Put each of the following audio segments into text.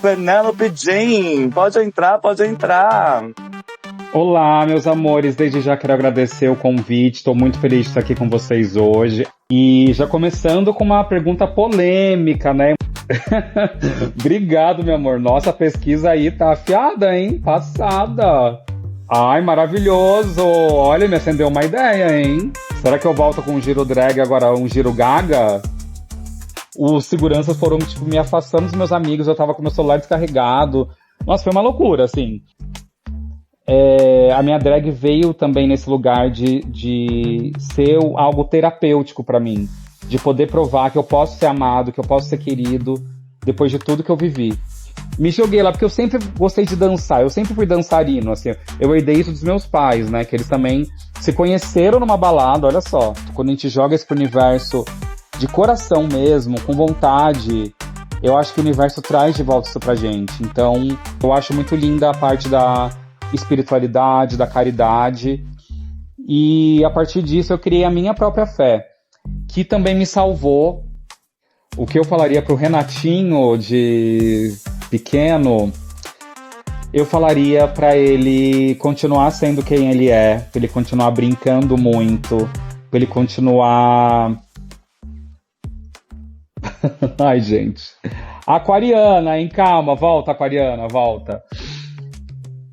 Penélope Jean. Pode entrar, pode entrar. Olá, meus amores. Desde já quero agradecer o convite. Estou muito feliz de estar aqui com vocês hoje. E já começando com uma pergunta polêmica, né? Obrigado, meu amor. Nossa, a pesquisa aí tá afiada, hein? Passada. Ai, maravilhoso. Olha, me acendeu uma ideia, hein? Será que eu volto com um giro drag agora, um giro gaga? Os seguranças foram, tipo, me afastando dos meus amigos. Eu tava com meu celular descarregado. Nossa, foi uma loucura, assim. A minha drag veio também nesse lugar de ser algo terapêutico pra mim. De poder provar que eu posso ser amado, que eu posso ser querido, depois de tudo que eu vivi. Me joguei lá, porque eu sempre gostei de dançar, eu sempre fui dançarino, assim. Eu herdei isso dos meus pais, né, que eles também se conheceram numa balada, olha só. Quando a gente joga isso pro universo de coração mesmo, com vontade, eu acho que o universo traz de volta isso pra gente. Então, eu acho muito linda a parte da espiritualidade, da caridade. E a partir disso eu criei a minha própria fé, que também me salvou. O que eu falaria pro Renatinho de pequeno, eu falaria pra ele continuar sendo quem ele é, pra ele continuar brincando muito, pra ele continuar... Ai, gente. Aquariana, hein? Calma, volta, Aquariana, volta.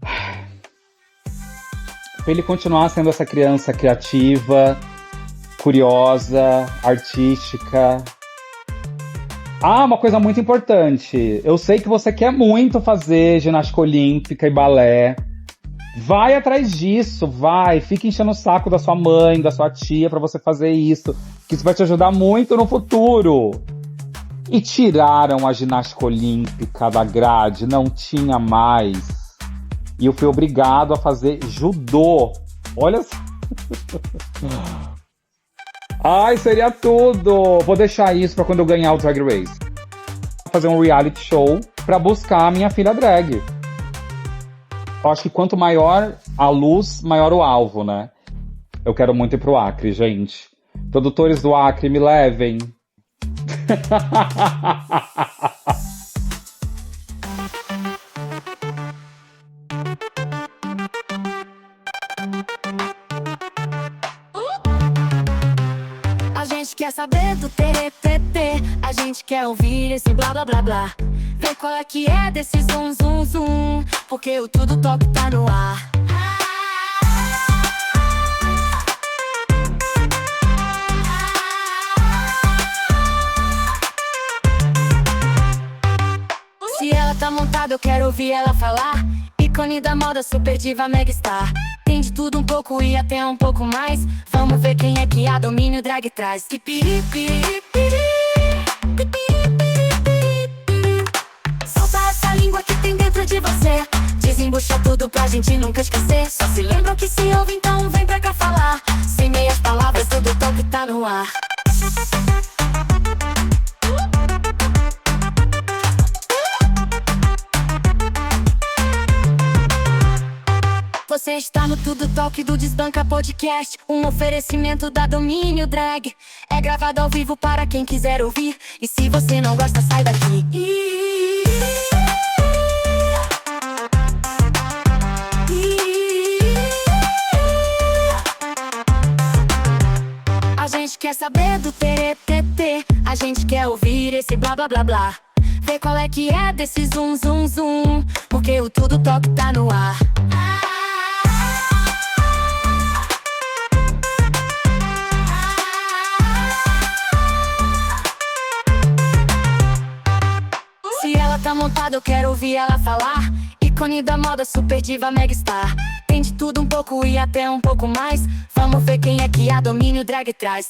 Pra ele continuar sendo essa criança criativa, curiosa, artística. Ah, uma coisa muito importante. Eu sei que você quer muito fazer ginástica olímpica e balé. Vai atrás disso, vai. Fica enchendo o saco da sua mãe, da sua tia pra você fazer isso. Que isso vai te ajudar muito no futuro. E tiraram a ginástica olímpica da grade, não tinha mais. E eu fui obrigado a fazer judô. Olha só. Ai, seria tudo. Vou deixar isso pra quando eu ganhar o Drag Race. Vou fazer um reality show pra buscar a minha filha drag. Eu acho que quanto maior a luz, maior o alvo, né? Eu quero muito ir pro Acre, gente. Produtores do Acre, me levem. A gente quer saber do TTT, a gente quer ouvir esse blá blá blá blá. Vê qual é que é desse zum zum zum, porque o Tudo Top tá no ar. Se ela tá montada eu quero ouvir ela falar. Ícone da moda, super diva, mega star. Tem de tudo um pouco e até um pouco mais. Vamos ver quem é que a domínio drag traz. Solta essa língua que tem dentro de você. Desembucha tudo pra gente nunca esquecer. Só se lembram que se ouve, então vem pra cá falar. Sem meias palavras, Tudo Top tá no ar. Você está no Tudo Talk do Desbanca Podcast, um oferecimento da Domínio Drag. É gravado ao vivo para quem quiser ouvir. E se você não gosta, sai daqui. A gente quer saber do TTT, a gente quer ouvir esse blá blá blá blá. Vê qual é que é desse zum zum zum, porque o Tudo Talk tá no ar. Se ela tá montada eu quero ouvir ela falar. Ícone da moda, super diva, mega star. Tem de tudo um pouco e até um pouco mais. Vamos ver quem é que a domínio drag traz.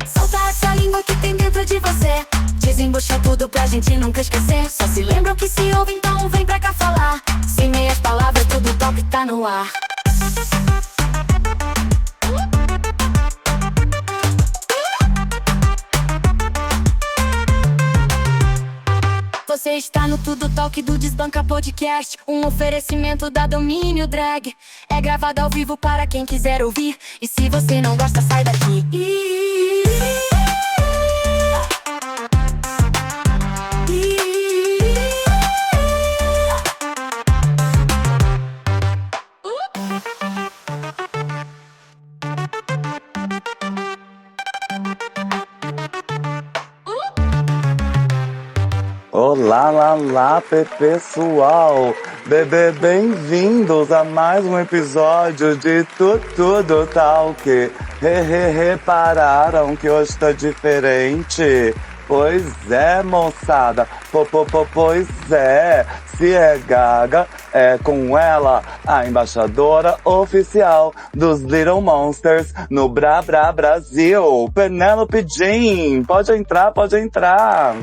Solta essa língua que tem dentro de você. Desembucha tudo pra gente nunca esquecer. Só se lembram que se ouve, então vem pra cá falar. Sem meias palavras, Tudo Top tá no ar. Você está no Tudo Talk do Desbanca Podcast, um oferecimento da Domínio Drag. É gravado ao vivo para quem quiser ouvir. E se você não gosta, sai daqui. Olá, lá, lá, pessoal! Bem-vindos a mais um episódio de Tudo Tá Ok. Repararam que hoje tá diferente? Pois é, moçada. Pois é. Se é Gaga, é com ela, a embaixadora oficial dos Little Monsters no Brasil. Penélope Jean, pode entrar.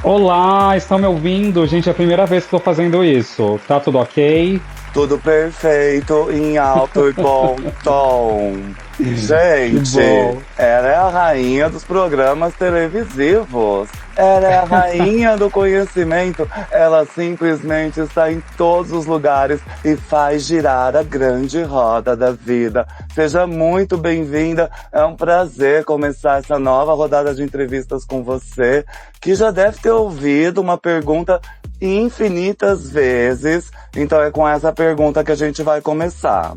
Olá, estão me ouvindo? Gente, é a primeira vez que estou fazendo isso. Tá tudo ok? Tudo perfeito, em alto e bom tom. Gente, ela é a rainha dos programas televisivos. Ela é a rainha do conhecimento. Ela simplesmente está em todos os lugares e faz girar a grande roda da vida. Seja muito bem-vinda. É um prazer começar essa nova rodada de entrevistas com você, que já deve ter ouvido uma pergunta infinitas vezes. Então é com essa pergunta que a gente vai começar.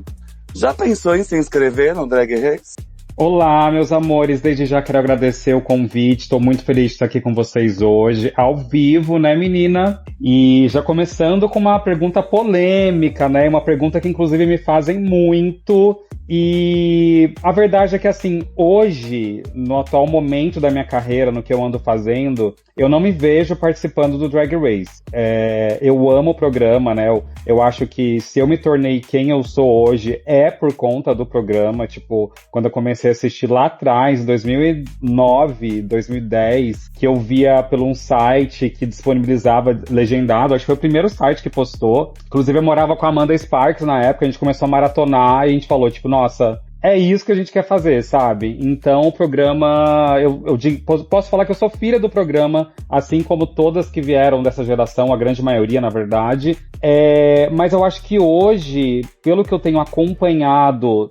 Já pensou em se inscrever no Drag Race? Olá, meus amores, desde já quero agradecer o convite, estou muito feliz de estar aqui com vocês hoje, ao vivo, né, menina? E já começando com uma pergunta polêmica, né, uma pergunta que inclusive me fazem muito, e a verdade é que, assim, hoje, no atual momento da minha carreira, no que eu ando fazendo, eu não me vejo participando do Drag Race. Eu amo o programa, né, eu acho que se eu me tornei quem eu sou hoje, é por conta do programa, tipo, quando eu comecei a assistir lá atrás, em 2009, 2010, que eu via por um site que disponibilizava legendado, acho que foi o primeiro site que postou. Inclusive eu morava com a Amanda Sparks na época, a gente começou a maratonar e a gente falou, tipo, nossa, é isso que a gente quer fazer, sabe? Então o programa, posso falar que eu sou filha do programa, assim como todas que vieram dessa geração, a grande maioria, na verdade. Mas eu acho que hoje, pelo que eu tenho acompanhado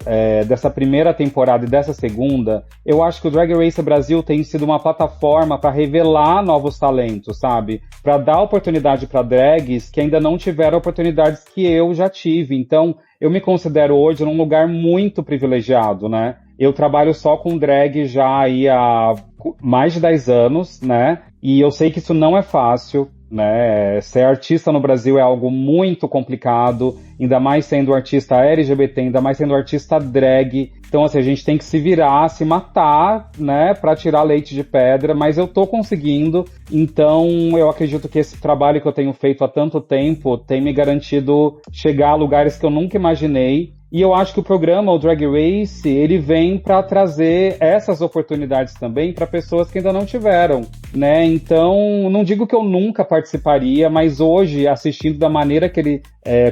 dessa primeira temporada e dessa segunda, eu acho que o Drag Race Brasil tem sido uma plataforma para revelar novos talentos, sabe? Para dar oportunidade para drags que ainda não tiveram oportunidades que eu já tive. Então, eu me considero hoje num lugar muito privilegiado, né? Eu trabalho só com drag já aí há mais de 10 anos, né? E eu sei que isso não é fácil, né? Ser artista no Brasil é algo muito complicado, ainda mais sendo artista LGBT, ainda mais sendo artista drag. Então, assim, a gente tem que se virar, se matar, né, pra tirar leite de pedra, mas eu tô conseguindo. Então, eu acredito que esse trabalho que eu tenho feito há tanto tempo tem me garantido chegar a lugares que eu nunca imaginei. E eu acho que o programa, o Drag Race, ele vem para trazer essas oportunidades também para pessoas que ainda não tiveram, né? Então, não digo que eu nunca participaria, mas hoje, assistindo da maneira que ele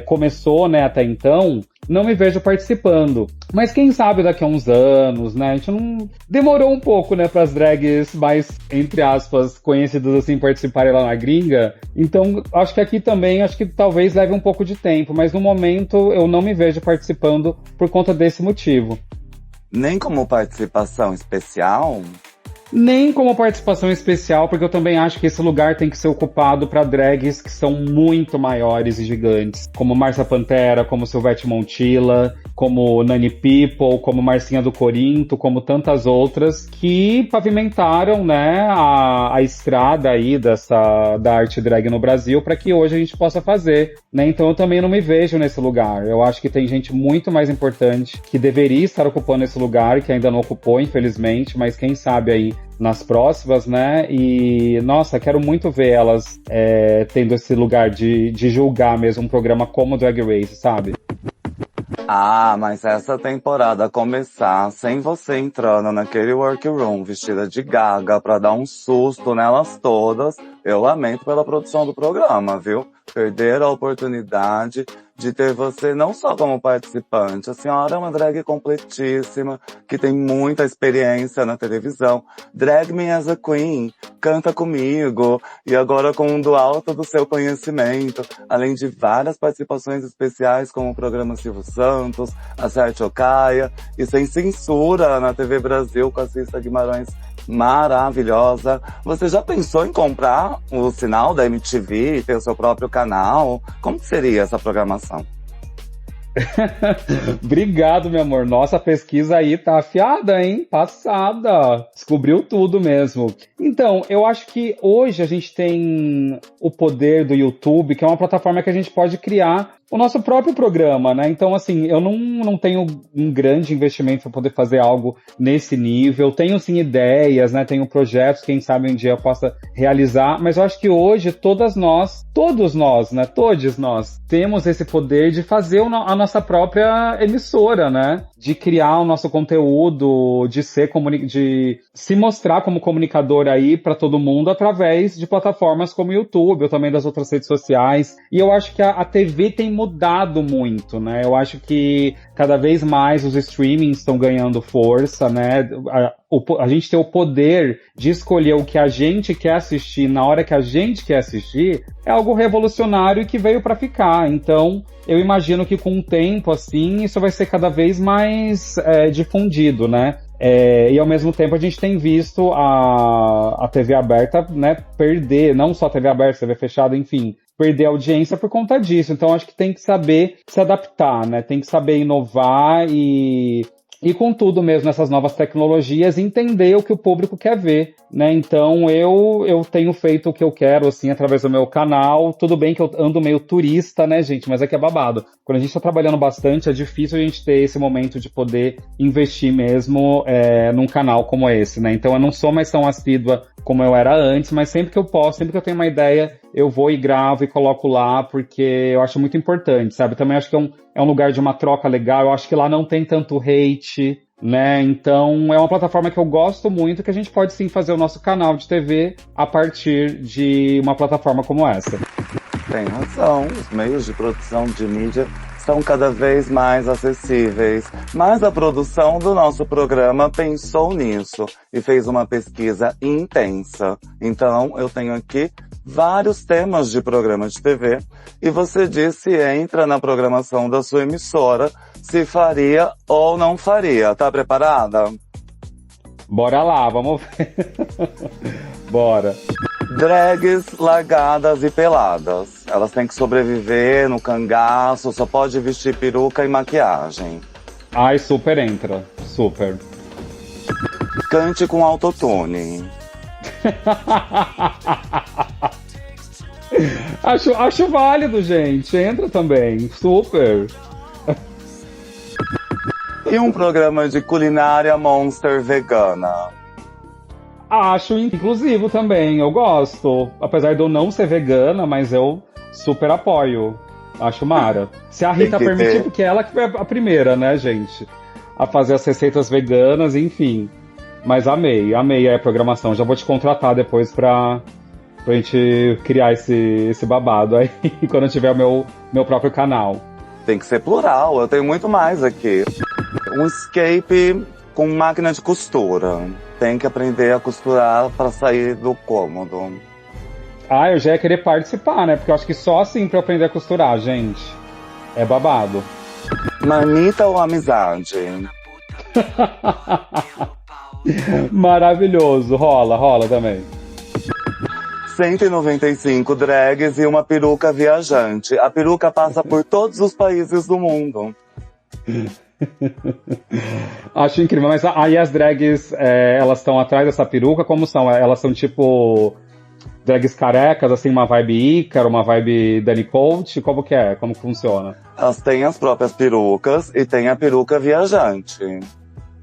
começou, né, até então, não me vejo participando. Mas quem sabe daqui a uns anos, né? A gente não... Demorou um pouco, né, pras drags mais, entre aspas, conhecidas assim, participarem lá na gringa. Então, acho que aqui também, acho que talvez leve um pouco de tempo. Mas no momento, eu não me vejo participando por conta desse motivo. Nem como participação especial? Nem como participação especial, porque eu também acho que esse lugar tem que ser ocupado para drags que são muito maiores e gigantes, como Márcia Pantera, como Silvete Montilla, como Nani People, como Marcinha do Corinto, como tantas outras que pavimentaram, né, a estrada aí da arte drag no Brasil para que hoje a gente possa fazer, né? Então eu também não me vejo nesse lugar. Eu acho que tem gente muito mais importante que deveria estar ocupando esse lugar, que ainda não ocupou, infelizmente, mas quem sabe aí nas próximas, né? E, nossa, quero muito ver elas tendo esse lugar de julgar mesmo um programa como Drag Race, sabe? Ah, mas essa temporada começar sem você entrando naquele workroom vestida de Gaga pra dar um susto nelas todas, eu lamento pela produção do programa, viu? Perderam a oportunidade de ter você não só como participante. A senhora é uma drag completíssima, que tem muita experiência na televisão. Drag me as a queen, canta comigo, e agora com do alto do seu conhecimento, além de várias participações especiais como o programa Silvio Santos, a Serte Ocaia, e sem censura na TV Brasil com a Cissa Guimarães maravilhosa. Você já pensou em comprar o sinal da MTV e ter o seu próprio canal? Como que seria essa programação? Obrigado, meu amor. Nossa, a pesquisa aí tá afiada, hein? Passada. Descobriu tudo mesmo. Então, eu acho que hoje a gente tem o poder do YouTube, que é uma plataforma que a gente pode criar o nosso próprio programa, né? Então, assim, eu não tenho um grande investimento para poder fazer algo nesse nível. Tenho, sim, ideias, né? Tenho projetos, quem sabe um dia eu possa realizar. Mas eu acho que hoje todos nós, né? Todos nós temos esse poder de fazer a nossa própria emissora, né? De criar o nosso conteúdo, de se mostrar como comunicador aí para todo mundo através de plataformas como o YouTube, ou também das outras redes sociais. E eu acho que a TV tem mudado muito, né? Eu acho que cada vez mais os streamings estão ganhando força, né? A gente ter o poder de escolher o que a gente quer assistir na hora que a gente quer assistir é algo revolucionário e que veio para ficar. Então, eu imagino que com o tempo, assim, isso vai ser cada vez mais difundido, né? E ao mesmo tempo a gente tem visto a TV aberta, né, perder, não só a TV aberta, TV fechada, enfim, perder a audiência por conta disso. Então acho que tem que saber se adaptar, né? Tem que saber inovar e com tudo mesmo, nessas novas tecnologias, entender o que o público quer ver, né? Então, eu tenho feito o que eu quero, assim, através do meu canal. Tudo bem que eu ando meio turista, né, gente? Mas é que é babado. Quando a gente tá trabalhando bastante, é difícil a gente ter esse momento de poder investir mesmo num canal como esse, né? Então, eu não sou mais tão assídua como eu era antes, mas sempre que eu posso, sempre que eu tenho uma ideia, eu vou e gravo e coloco lá, porque eu acho muito importante, sabe? Também acho que é um lugar de uma troca legal, eu acho que lá não tem tanto hate, né? Então é uma plataforma que eu gosto muito, que a gente pode sim fazer o nosso canal de TV a partir de uma plataforma como essa. Tem razão, os meios de produção de mídia estão cada vez mais acessíveis, mas a produção do nosso programa pensou nisso e fez uma pesquisa intensa. Então eu tenho aqui vários temas de programa de TV e você diz se entra na programação da sua emissora, se faria ou não faria. Tá preparada? Bora lá, vamos ver. Bora. Drags largadas e peladas. Elas têm que sobreviver no cangaço, só pode vestir peruca e maquiagem. Ai, super entra. Super. Cante com autotune. Acho válido, gente. Entra também. Super. E um programa de culinária monster vegana. Acho inclusivo também, eu gosto. Apesar de eu não ser vegana, mas eu super apoio. Acho mara. Se a Rita permitir, porque ela que foi a primeira, né, gente? A fazer as receitas veganas, enfim. Mas amei a programação. Já vou te contratar depois pra gente criar esse babado aí, quando eu tiver o meu próprio canal. Tem que ser plural, eu tenho muito mais aqui. Um escape com máquina de costura. Tem que aprender a costurar para sair do cômodo. Ah, eu já ia querer participar, né? Porque eu acho que só assim pra eu aprender a costurar, gente. É babado. Marmita ou amizade? Maravilhoso, rola também. 195 drags e uma peruca viajante. A peruca passa por todos os países do mundo. Acho incrível, mas aí as drags, elas estão atrás dessa peruca, como são? Elas são tipo drags carecas, assim, uma vibe Ícaro, uma vibe Dani Coach, como que é? Como que funciona? Elas têm as próprias perucas e tem a peruca viajante.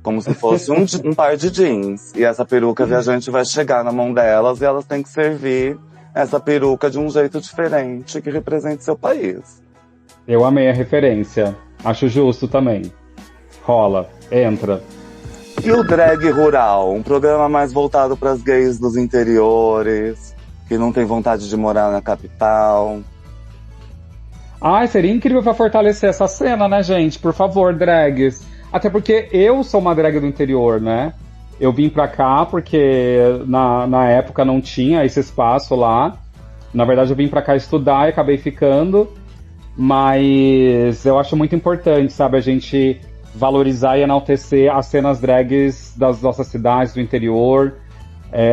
Como se fosse um par de jeans. E essa peruca viajante vai chegar na mão delas e elas têm que servir essa peruca de um jeito diferente que represente seu país. Eu amei a referência. Acho justo também. Rola, entra. E o Drag Rural, um programa mais voltado para as gays dos interiores, que não tem vontade de morar na capital. Ai, seria incrível pra fortalecer essa cena, né, gente? Por favor, drags. Até porque eu sou uma drag do interior, né? Eu vim pra cá porque na época não tinha esse espaço lá. Na verdade, eu vim pra cá estudar e acabei ficando. Mas eu acho muito importante, sabe? A gente valorizar e enaltecer as cenas drags das nossas cidades, do interior.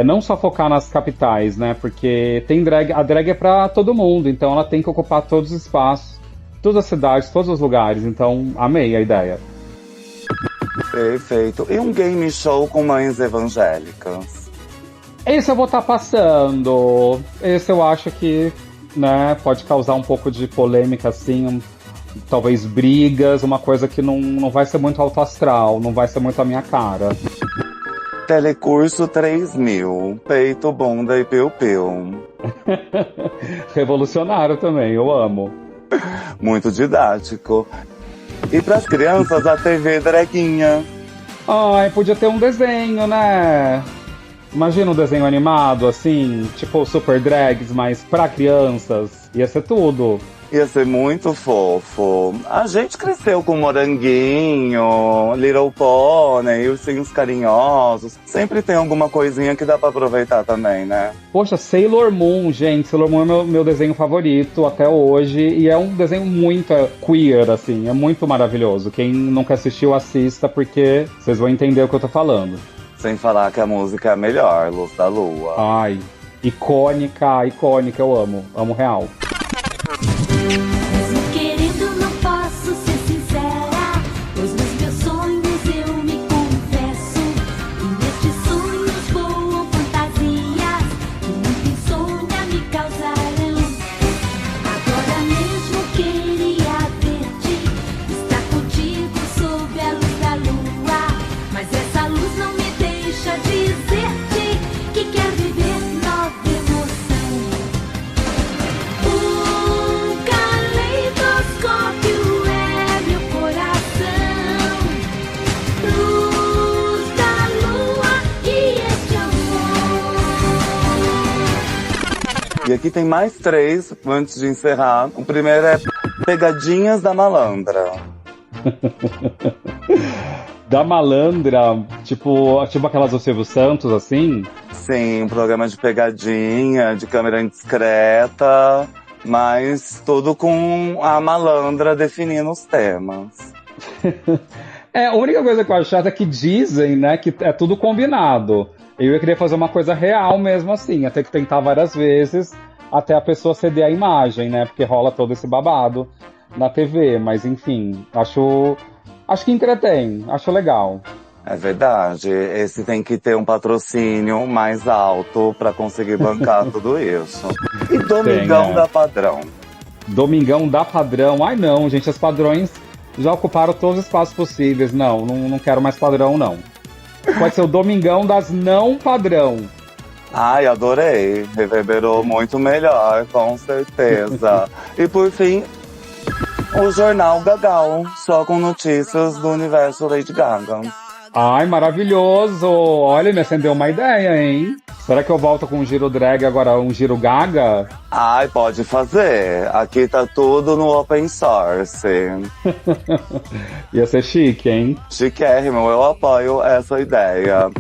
Não só focar nas capitais, né? Porque tem drag, a drag é pra todo mundo, então ela tem que ocupar todos os espaços todas as cidades, todos os lugares. Então, amei a ideia. Perfeito. E um game show com mães evangélicas? Esse eu vou estar passando. Esse eu acho que, né, pode causar um pouco de polêmica, assim, talvez brigas, uma coisa que não vai ser muito alto astral, não vai ser muito a minha cara. Telecurso 3000, peito, bunda e piu-piu. Revolucionário também, eu amo. Muito didático. E pras crianças, a TV Draguinha. Ai, podia ter um desenho, né? Imagina um desenho animado, assim, tipo Super Drags, mas pra crianças. Ia ser tudo. Ia ser muito fofo. A gente cresceu com Moranguinho, Little Pony, Ursinhos Carinhosos. Sempre tem alguma coisinha que dá pra aproveitar também, né? Poxa, Sailor Moon, gente. Sailor Moon é meu desenho favorito até hoje. E é um desenho muito queer, assim. É muito maravilhoso. Quem nunca assistiu, assista, porque vocês vão entender o que eu tô falando. Sem falar que a música é a melhor, Luz da Lua. Ai, icônica, icônica. Eu amo. Amo real. Mesmo querendo, não posso ser sincera, pois nos meus sonhos eu me confesso. E nestes sonhos voam fantasias que muito insônia me causarão. Agora mesmo queria ver-te, estar contigo sob a luz da lua. Mas essa luz não me deixa dizer-te que quer viver nova emoção. Caleidoscópio é meu coração, luz da lua e este amor. E aqui tem mais 3, antes de encerrar. O primeiro é Pegadinhas da Malandra. Da Malandra, tipo aquelas do Silvio Santos, assim. Sim, um programa de pegadinha, de câmera indiscreta, mas tudo com a malandra definindo os temas. A única coisa que eu acho chata é que dizem, né, que é tudo combinado. Eu ia querer fazer uma coisa real mesmo assim, até que tentar várias vezes, até a pessoa ceder a imagem, né, porque rola todo esse babado na TV, mas enfim, acho que entretém, acho legal. É verdade, esse tem que ter um patrocínio mais alto pra conseguir bancar tudo isso. E Domingão Tem, da Padrão. Domingão da Padrão, ai não, gente, os padrões já ocuparam todos os espaços possíveis, não quero mais padrão, não. Pode ser o Domingão das não padrão. Ai, adorei, reverberou muito melhor, com certeza. E por fim, o Jornal Gagal, só com notícias do universo Lady Gaga. Ai, maravilhoso! Olha, me acendeu uma ideia, hein? Será que eu volto com um giro drag agora, um giro gaga? Ai, pode fazer. Aqui tá tudo no open source. Ia ser chique, hein? Chiquérrimo, eu apoio essa ideia.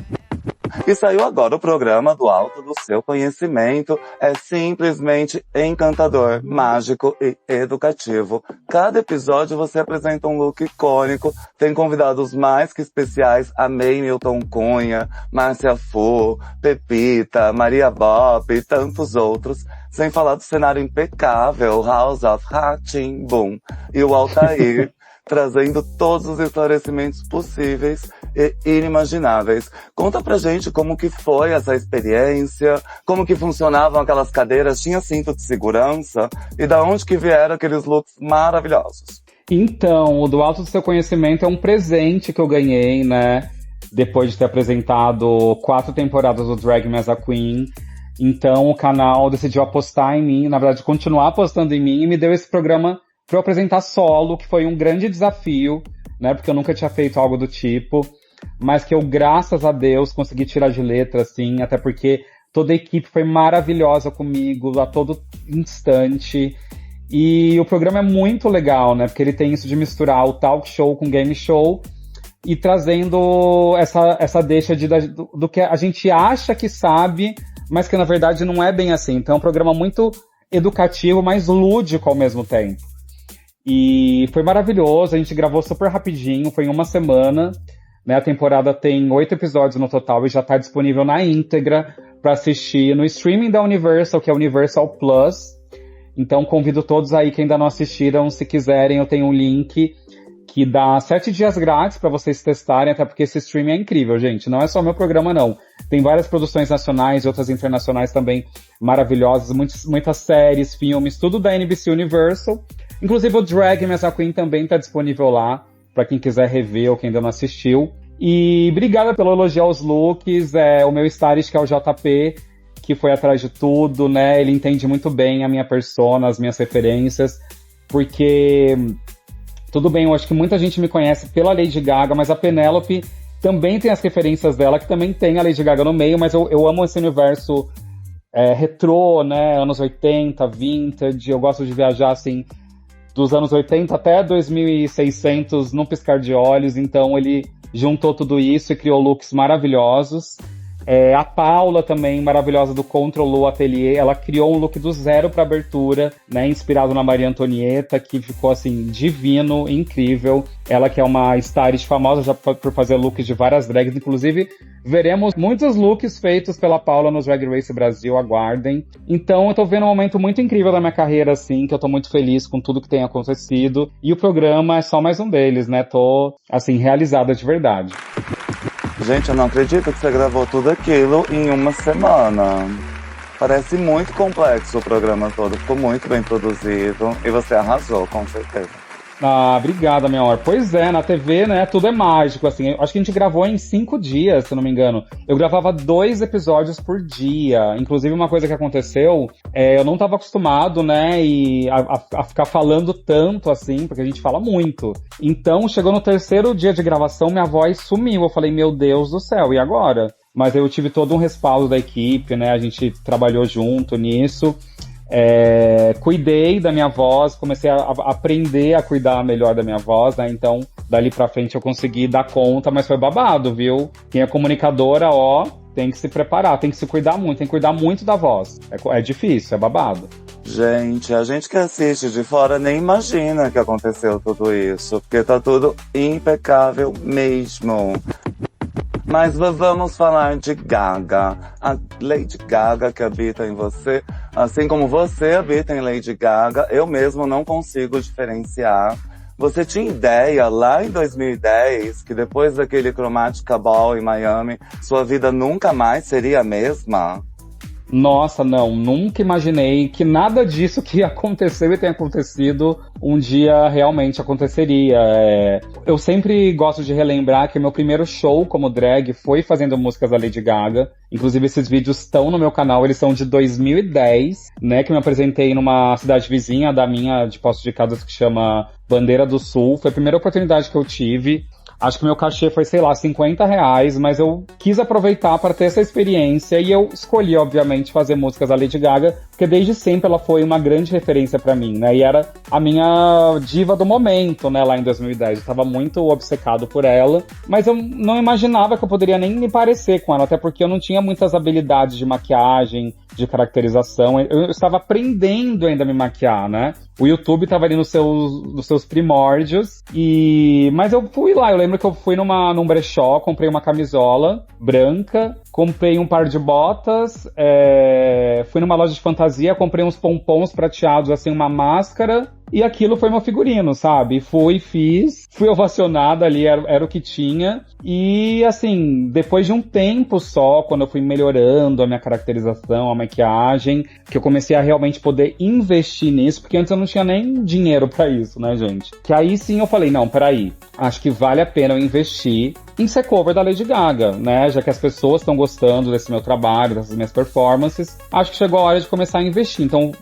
E saiu agora o programa do Alto do Seu Conhecimento. É simplesmente encantador, mágico e educativo. Cada episódio você apresenta um look icônico. Tem convidados mais que especiais. Amei Milton Cunha, Márcia Fu, Pepita, Maria Bop e tantos outros. Sem falar do cenário impecável, House of Rá-Tim-Bum. E o Altair, trazendo todos os esclarecimentos possíveis e inimagináveis. Conta pra gente como que foi essa experiência, como que funcionavam aquelas cadeiras, tinha cinto de segurança e da onde que vieram aqueles looks maravilhosos. Então, o do Alto do Seu Conhecimento é um presente que eu ganhei, né? Depois de ter apresentado 4 temporadas do Drag Me as a Queen. Então, o canal decidiu apostar em mim, na verdade, continuar apostando em mim e me deu esse programa para eu apresentar solo, que foi um grande desafio, né? Porque eu nunca tinha feito algo do tipo, mas que eu, graças a Deus, consegui tirar de letra, assim, até porque toda a equipe foi maravilhosa comigo a todo instante. E o programa é muito legal, né? Porque ele tem isso de misturar o talk show com game show e trazendo essa deixa do que a gente acha que sabe, mas que na verdade não é bem assim. Então é um programa muito educativo, mas lúdico ao mesmo tempo. E foi maravilhoso, a gente gravou super rapidinho, foi em uma semana, né? A temporada tem 8 episódios no total e já está disponível na íntegra para assistir no streaming da Universal, que é Universal Plus. Então convido todos aí que ainda não assistiram, se quiserem, eu tenho um link que dá 7 dias grátis para vocês testarem, até porque esse streaming é incrível, gente. Não é só o meu programa, não. Tem várias produções nacionais e outras internacionais também maravilhosas, muitas séries, filmes, tudo da NBC Universal. Inclusive o Drag Me As a Queen também tá disponível lá, para quem quiser rever ou quem ainda não assistiu. E obrigada pelo elogio aos looks, o meu stylist, que é o JP, que foi atrás de tudo, né? Ele entende muito bem a minha persona, as minhas referências, porque tudo bem, eu acho que muita gente me conhece pela Lady Gaga, mas a Penélope também tem as referências dela, que também tem a Lady Gaga no meio, mas eu amo esse universo retrô, né? Anos 80, vintage, eu gosto de viajar assim dos anos 80 até 2600 num piscar de olhos, então ele juntou tudo isso e criou looks maravilhosos. A Paula também, maravilhosa, do Control Lu Atelier, ela criou um look do zero para abertura, né, inspirado na Maria Antonieta, que ficou, assim, divino, incrível. Ela que é uma stylist famosa já por fazer looks de várias drags, inclusive veremos muitos looks feitos pela Paula no Drag Race Brasil, aguardem. Então eu tô vendo um momento muito incrível da minha carreira, assim, que eu tô muito feliz com tudo que tem acontecido, e o programa é só mais um deles, né, tô, assim, realizada de verdade. Gente, eu não acredito que você gravou tudo aquilo em uma semana. Parece muito complexo o programa todo, ficou muito bem produzido e você arrasou, com certeza. Ah, obrigada, meu amor. Pois é, na TV, né, tudo é mágico, assim. Acho que a gente gravou em 5 dias, se eu não me engano. Eu gravava 2 episódios por dia. Inclusive, uma coisa que aconteceu, eu não tava acostumado, né, a ficar falando tanto, assim, porque a gente fala muito. Então, chegou no 3º dia de gravação, minha voz sumiu. Eu falei, meu Deus do céu, e agora? Mas eu tive todo um respaldo da equipe, né, a gente trabalhou junto nisso. Cuidei da minha voz, comecei a aprender a cuidar melhor da minha voz, né? Então, dali pra frente eu consegui dar conta, mas foi babado, viu? Quem é comunicadora, tem que se preparar, tem que se cuidar muito, tem que cuidar muito da voz. É difícil, é babado. Gente, a gente que assiste de fora nem imagina que aconteceu tudo isso, porque tá tudo impecável mesmo. Mas vamos falar de Gaga. A Lady Gaga que habita em você, assim como você habita em Lady Gaga, eu mesmo não consigo diferenciar. Você tinha ideia lá em 2010 que depois daquele Chromatica Ball em Miami, sua vida nunca mais seria a mesma? Nossa, não, nunca imaginei que nada disso que aconteceu e tem acontecido um dia realmente aconteceria. Eu sempre gosto de relembrar que o meu primeiro show como drag foi fazendo músicas da Lady Gaga. Inclusive esses vídeos estão no meu canal, eles são de 2010, né, que eu me apresentei numa cidade vizinha da minha, de Poços de Caldas, que chama Bandeira do Sul. Foi a primeira oportunidade que eu tive. Acho que meu cachê foi, sei lá, R$50, mas eu quis aproveitar para ter essa experiência e eu escolhi, obviamente, fazer músicas da Lady Gaga, porque desde sempre ela foi uma grande referência para mim, né? E era a minha diva do momento, né, lá em 2010. Eu tava muito obcecado por ela, mas eu não imaginava que eu poderia nem me parecer com ela, até porque eu não tinha muitas habilidades de maquiagem, de caracterização. Eu estava aprendendo ainda a me maquiar, né? O YouTube estava ali nos seus primórdios, mas eu fui lá, eu lembro que eu fui num brechó, comprei uma camisola branca, comprei um par de botas, fui numa loja de fantasia, comprei uns pompons prateados, assim, uma máscara, e aquilo foi meu figurino, sabe? Fui ovacionada ali, era o que tinha. E, assim, depois de um tempo só, quando eu fui melhorando a minha caracterização, a maquiagem, que eu comecei a realmente poder investir nisso, porque antes eu não tinha nem dinheiro pra isso, né, gente? Que aí sim eu falei, não, peraí, acho que vale a pena eu investir em ser cover da Lady Gaga, né? Já que as pessoas estão gostando desse meu trabalho, dessas minhas performances, acho que chegou a hora de começar a investir. Então,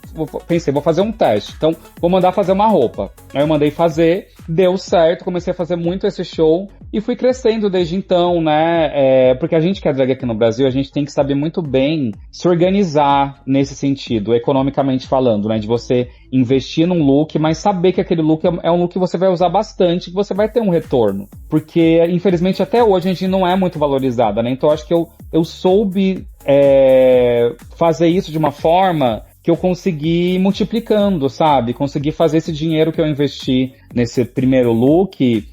pensei, vou fazer um teste. Então, vou mandar fazer uma roupa. Aí eu mandei fazer, deu certo, comecei a fazer muito esse show e fui crescendo desde então, né? Porque a gente que é drag aqui no Brasil, a gente tem que saber muito bem se organizar nesse sentido, economicamente falando, né? De você investir num look, mas saber que aquele look é um look que você vai usar bastante, que você vai ter um retorno. Porque, infelizmente, até hoje a gente não é muito valorizada, né? Então, acho que eu soube fazer isso de uma forma que eu consegui ir multiplicando, sabe? Consegui fazer esse dinheiro que eu investi nesse primeiro look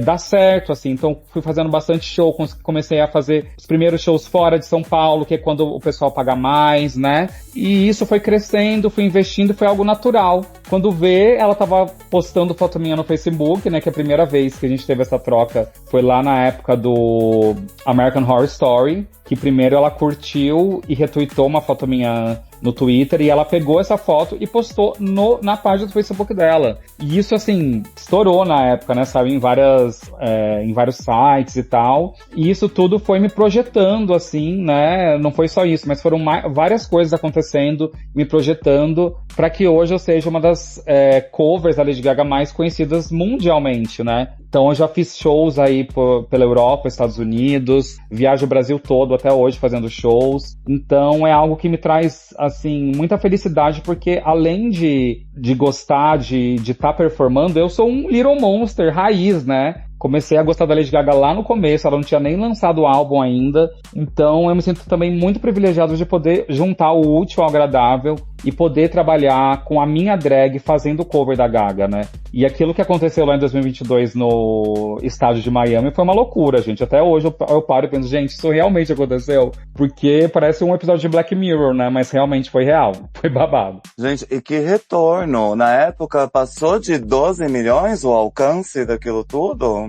dar certo, assim. Então fui fazendo bastante show, comecei a fazer os primeiros shows fora de São Paulo, que é quando o pessoal paga mais, né? E isso foi crescendo, fui investindo, foi algo natural. Quando vê, ela tava postando foto minha no Facebook, né? Que a primeira vez que a gente teve essa troca foi lá na época do American Horror Story, que primeiro ela curtiu e retweetou uma foto minha no Twitter, e ela pegou essa foto e postou na página do Facebook dela. E isso, assim, estourou na época, né? Saiu em vários sites e tal. E isso tudo foi me projetando, assim, né? Não foi só isso, mas foram várias coisas acontecendo, me projetando, para que hoje eu seja uma das covers da Lady Gaga mais conhecidas mundialmente, né? Então eu já fiz shows aí pela Europa, Estados Unidos, viajo o Brasil todo até hoje fazendo shows. Então é algo que me traz, assim, muita felicidade, porque além de gostar de estar performando, eu sou um Little Monster raiz, né? Comecei a gostar da Lady Gaga lá no começo, ela não tinha nem lançado o álbum ainda, então eu me sinto também muito privilegiado de poder juntar o útil ao agradável e poder trabalhar com a minha drag fazendo o cover da Gaga, né? E aquilo que aconteceu lá em 2022 no estádio de Miami foi uma loucura, gente. Até hoje eu paro e penso, gente, isso realmente aconteceu? Porque parece um episódio de Black Mirror, né? Mas realmente foi real, foi babado. Gente, e que retorno! Na época passou de 12 milhões o alcance daquilo tudo?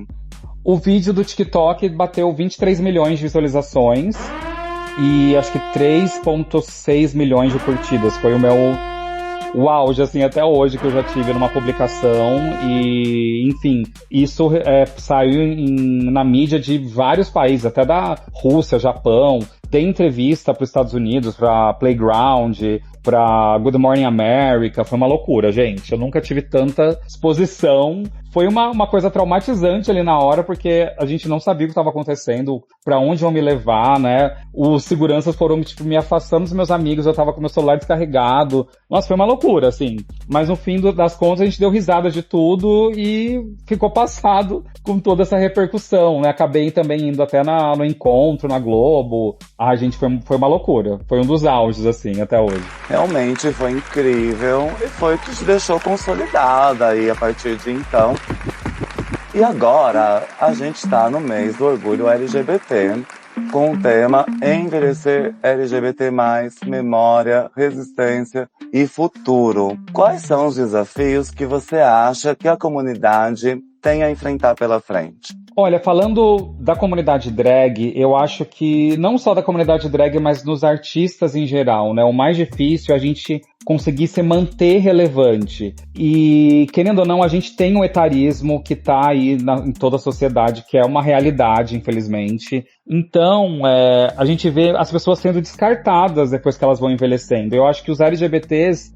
O vídeo do TikTok bateu 23 milhões de visualizações e acho que 3,6 milhões de curtidas. Foi o auge, assim, até hoje que eu já tive numa publicação. E, enfim, isso saiu na mídia de vários países, até da Rússia, Japão. Tem entrevista para os Estados Unidos, para Playground, para Good Morning America. Foi uma loucura, gente. Eu nunca tive tanta exposição. Foi uma coisa traumatizante ali na hora, porque a gente não sabia o que estava acontecendo, para onde iam me levar, né? Os seguranças foram me afastando dos meus amigos, eu tava com meu celular descarregado. Nossa, foi uma loucura, assim. Mas no fim das contas, a gente deu risada de tudo e ficou passado com toda essa repercussão, né? Acabei também indo até no encontro, na Globo. Ah, gente, foi uma loucura. Foi um dos auges, assim, até hoje. Realmente foi incrível e foi o que te deixou consolidada aí a partir de então. E agora a gente está no mês do orgulho LGBT, com o tema Envelhecer LGBT+, memória, resistência e futuro. Quais são os desafios que você acha que a comunidade tem a enfrentar pela frente? Olha, falando da comunidade drag, eu acho que não só da comunidade drag, mas dos artistas em geral, né? O mais difícil é a gente conseguir se manter relevante. E, querendo ou não, a gente tem um etarismo que tá aí em toda a sociedade, que é uma realidade, infelizmente. Então, a gente vê as pessoas sendo descartadas depois que elas vão envelhecendo. Eu acho que os LGBTs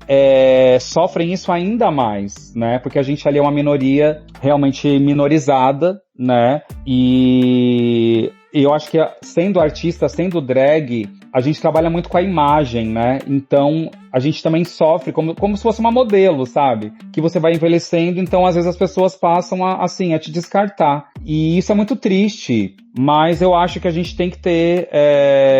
sofrem isso ainda mais, né? Porque a gente ali é uma minoria realmente minorizada, né? E eu acho que sendo artista, sendo drag, a gente trabalha muito com a imagem, né? Então, a gente também sofre como se fosse uma modelo, sabe? Que você vai envelhecendo, então às vezes as pessoas passam a te descartar. E isso é muito triste, mas eu acho que a gente tem que ter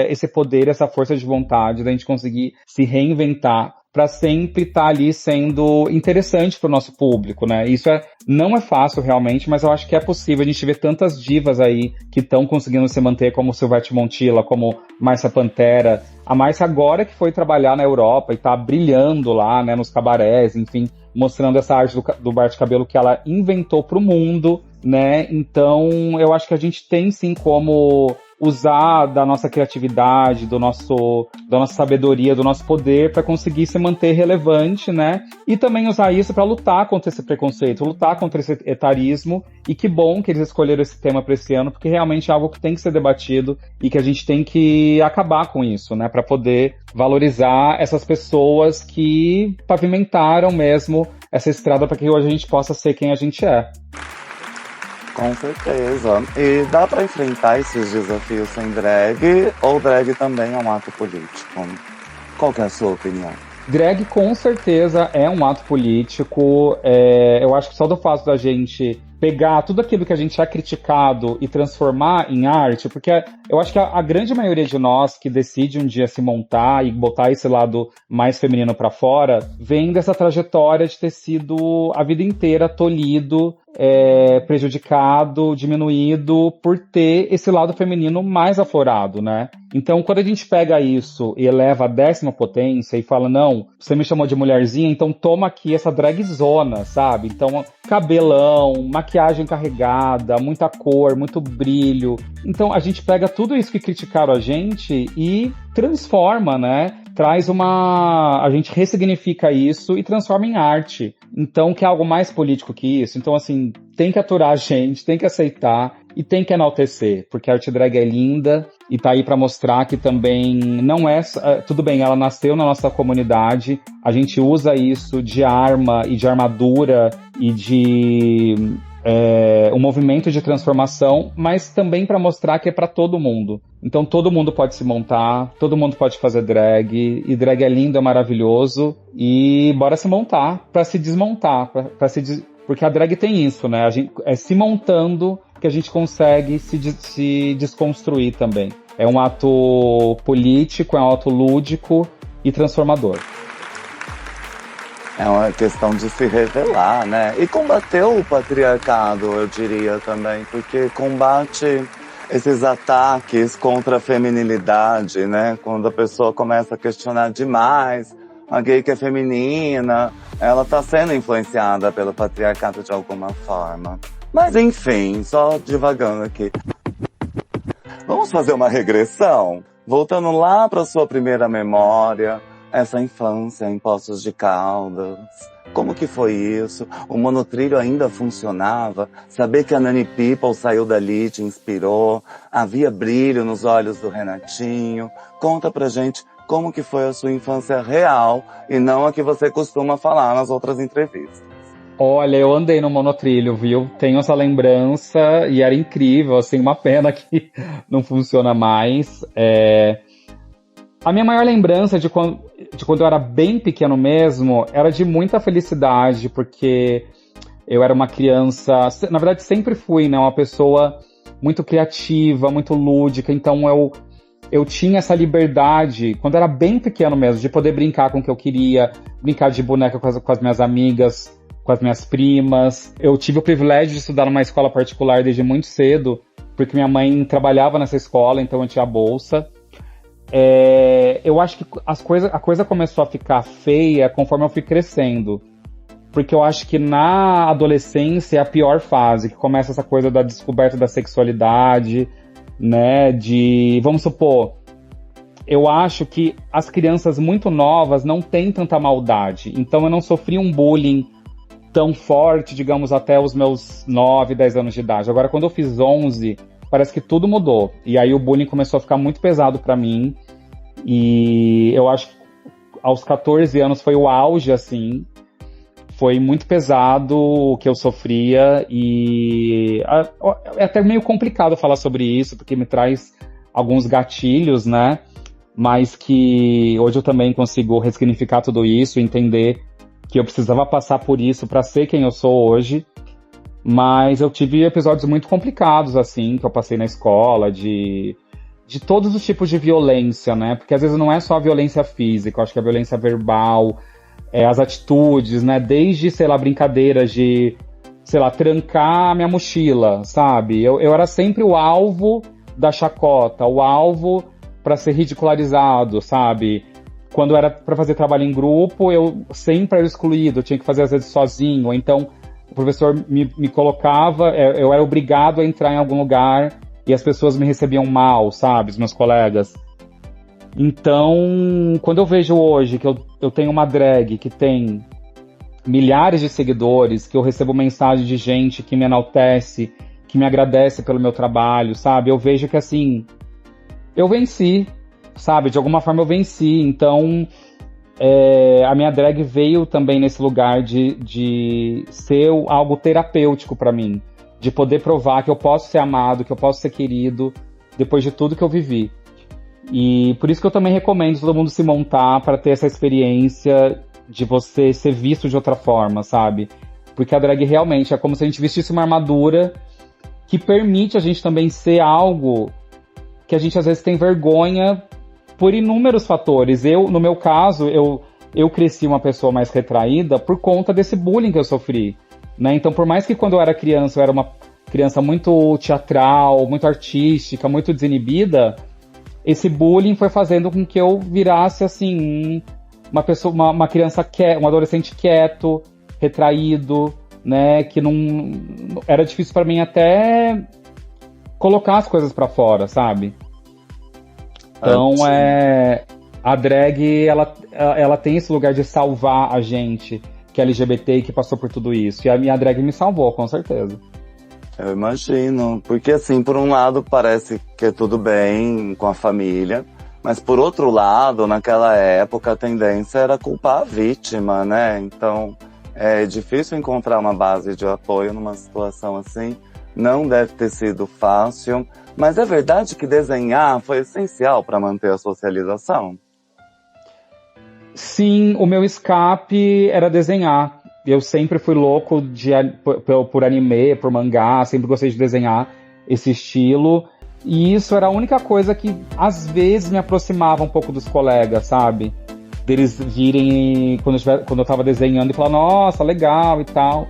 esse poder, essa força de vontade, da gente conseguir se reinventar para sempre estar ali sendo interessante para o nosso público, né? Isso não é fácil realmente, mas eu acho que é possível. A gente vê tantas divas aí que estão conseguindo se manter, como Silvete Montilla, como Márcia Pantera. A Márcia agora que foi trabalhar na Europa e tá brilhando lá, né, nos cabarés, enfim, mostrando essa arte do bate-cabelo que ela inventou pro mundo, né? Então, eu acho que a gente tem sim como usar da nossa criatividade, da nossa sabedoria, do nosso poder para conseguir se manter relevante, né? E também usar isso para lutar contra esse preconceito, lutar contra esse etarismo. E que bom que eles escolheram esse tema para esse ano, porque realmente é algo que tem que ser debatido e que a gente tem que acabar com isso, né? Para poder valorizar essas pessoas que pavimentaram mesmo essa estrada para que hoje a gente possa ser quem a gente é. Com certeza. E dá pra enfrentar esses desafios sem drag? Ou drag também é um ato político? Qual que é a sua opinião? Drag com certeza é um ato político. Eu acho que só do fato da gente pegar tudo aquilo que a gente é criticado e transformar em arte, porque eu acho que a grande maioria de nós que decide um dia se montar e botar esse lado mais feminino pra fora, vem dessa trajetória de ter sido a vida inteira tolhido prejudicado, diminuído por ter esse lado feminino mais aflorado, né? Então, quando a gente pega isso e eleva a 10ª potência e fala, não, você me chamou de mulherzinha, então toma aqui essa dragzona, sabe? Então, cabelão, maquiagem carregada, muita cor, muito brilho. Então, a gente pega tudo isso que criticaram a gente e transforma, né? A gente ressignifica isso e transforma em arte. Então, que é algo mais político que isso. Então, assim, tem que aturar a gente, tem que aceitar e tem que enaltecer, porque a arte drag é linda e tá aí pra mostrar que também não é... Tudo bem, ela nasceu na nossa comunidade, a gente usa isso de arma e de armadura e de... um movimento de transformação, mas também para mostrar que é para todo mundo. Então todo mundo pode se montar, todo mundo pode fazer drag, e drag é lindo, é maravilhoso, e bora se montar para se desmontar, porque a drag tem isso, né? É se montando que a gente consegue se desconstruir também. É um ato político, é um ato lúdico e transformador. É uma questão de se revelar, né? E combater o patriarcado, eu diria também, porque combate esses ataques contra a feminilidade, né? Quando a pessoa começa a questionar demais a gay que é feminina, ela tá sendo influenciada pelo patriarcado de alguma forma. Mas enfim, só divagando aqui. Vamos fazer uma regressão? Voltando lá para sua primeira memória, essa infância em Poços de Caldas. Como que foi isso? O monotrilho ainda funcionava? Saber que a Nani People saiu dali te inspirou? Havia brilho nos olhos do Renatinho? Conta pra gente como que foi a sua infância real e não a que você costuma falar nas outras entrevistas. Olha, eu andei no monotrilho, viu? Tenho essa lembrança e era incrível, assim, uma pena que não funciona mais. A minha maior lembrança de quando eu era bem pequeno mesmo, era de muita felicidade, porque eu era uma criança, na verdade sempre fui, né, uma pessoa muito criativa, muito lúdica, então eu tinha essa liberdade, quando eu era bem pequeno mesmo, de poder brincar com o que eu queria, brincar de boneca com as minhas amigas, com as minhas primas. Eu tive o privilégio de estudar numa escola particular desde muito cedo, porque minha mãe trabalhava nessa escola, então eu tinha bolsa. Eu acho que a coisa começou a ficar feia conforme eu fui crescendo. Porque eu acho que na adolescência é a pior fase, que começa essa coisa da descoberta da sexualidade, né? Vamos supor, eu acho que as crianças muito novas não têm tanta maldade. Então eu não sofri um bullying tão forte, digamos, até os meus 9, 10 anos de idade. Agora, quando eu fiz 11... parece que tudo mudou. E aí o bullying começou a ficar muito pesado pra mim. E eu acho que aos 14 anos foi o auge, assim. Foi muito pesado o que eu sofria. E é até meio complicado falar sobre isso, porque me traz alguns gatilhos, né? Mas que hoje eu também consigo ressignificar tudo isso, entender que eu precisava passar por isso pra ser quem eu sou hoje. Mas eu tive episódios muito complicados, assim, que eu passei na escola, de todos os tipos de violência, né? Porque às vezes não é só a violência física, eu acho que a violência verbal, as atitudes, né? Desde, sei lá, brincadeiras de, sei lá, trancar a minha mochila, sabe? Eu era sempre o alvo da chacota, o alvo para ser ridicularizado, sabe? Quando era para fazer trabalho em grupo, eu sempre era excluído, eu tinha que fazer às vezes sozinho, ou então o professor me colocava, eu era obrigado a entrar em algum lugar e as pessoas me recebiam mal, sabe? Os meus colegas. Então, quando eu vejo hoje que eu tenho uma drag que tem milhares de seguidores, que eu recebo mensagem de gente que me enaltece, que me agradece pelo meu trabalho, sabe? Eu vejo que, assim, eu venci, sabe? De alguma forma eu venci. Então, a minha drag veio também nesse lugar de ser algo terapêutico pra mim. De poder provar que eu posso ser amado, que eu posso ser querido, depois de tudo que eu vivi. E por isso que eu também recomendo todo mundo se montar para ter essa experiência de você ser visto de outra forma, sabe? Porque a drag realmente é como se a gente vestisse uma armadura que permite a gente também ser algo que a gente às vezes tem vergonha por inúmeros fatores. No meu caso, eu cresci uma pessoa mais retraída por conta desse bullying que eu sofri. né? Então, por mais que quando eu era uma criança muito teatral, muito artística, muito desinibida, esse bullying foi fazendo com que eu virasse, assim, uma pessoa, uma criança um adolescente quieto, retraído, né? Que não era difícil para mim até colocar as coisas para fora, sabe? Então, a drag, ela tem esse lugar de salvar a gente que é LGBT e que passou por tudo isso. E a minha drag me salvou, com certeza. Eu imagino, porque assim, por um lado parece que é tudo bem com a família, mas por outro lado, naquela época a tendência era culpar a vítima, né? Então é difícil encontrar uma base de apoio numa situação assim, não deve ter sido fácil, mas é verdade que desenhar foi essencial para manter a socialização? Sim, o meu escape era desenhar. Eu sempre fui louco por anime, por mangá, sempre gostei de desenhar esse estilo. E isso era a única coisa que, às vezes, me aproximava um pouco dos colegas, sabe? Deles virem quando eu tava desenhando e falar, nossa, legal e tal.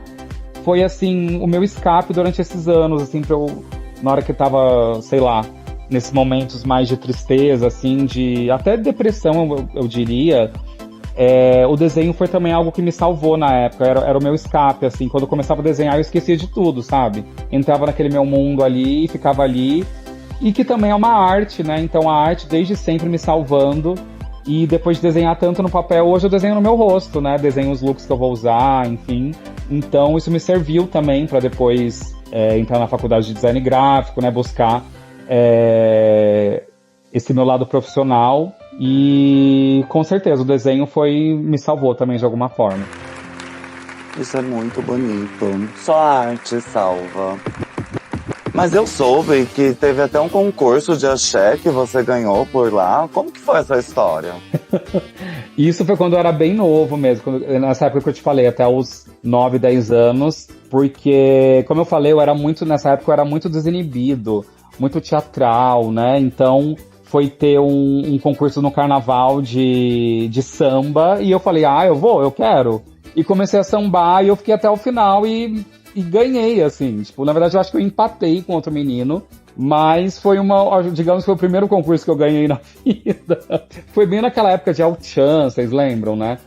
Foi, assim, o meu escape durante esses anos, assim, na hora que eu tava, sei lá, nesses momentos mais de tristeza, assim, até depressão, eu diria. O desenho foi também algo que me salvou na época, era o meu escape, assim, quando eu começava a desenhar eu esquecia de tudo, sabe? Entrava naquele meu mundo ali, ficava ali, e que também é uma arte, né? Então a arte desde sempre me salvando, e depois de desenhar tanto no papel, hoje eu desenho no meu rosto, né? Desenho os looks que eu vou usar, enfim. Então isso me serviu também para depois entrar na faculdade de design gráfico, né? Buscar esse meu lado profissional. E com certeza o desenho me salvou também de alguma forma. Isso é muito bonito. Só a arte salva. Mas eu soube que teve até um concurso de axé que você ganhou por lá. Como que foi essa história? Isso foi quando eu era bem novo mesmo, nessa época que eu te falei, até os 9, 10 anos. Porque, como eu falei, nessa época eu era muito desinibido, muito teatral, né? Então foi ter um concurso no carnaval de samba, e eu falei, eu quero. E comecei a sambar, e eu fiquei até o final, e ganhei, assim. Tipo, na verdade, eu acho que eu empatei com outro menino, mas digamos que foi o primeiro concurso que eu ganhei na vida. Foi bem naquela época de Al-Chan, vocês lembram, né?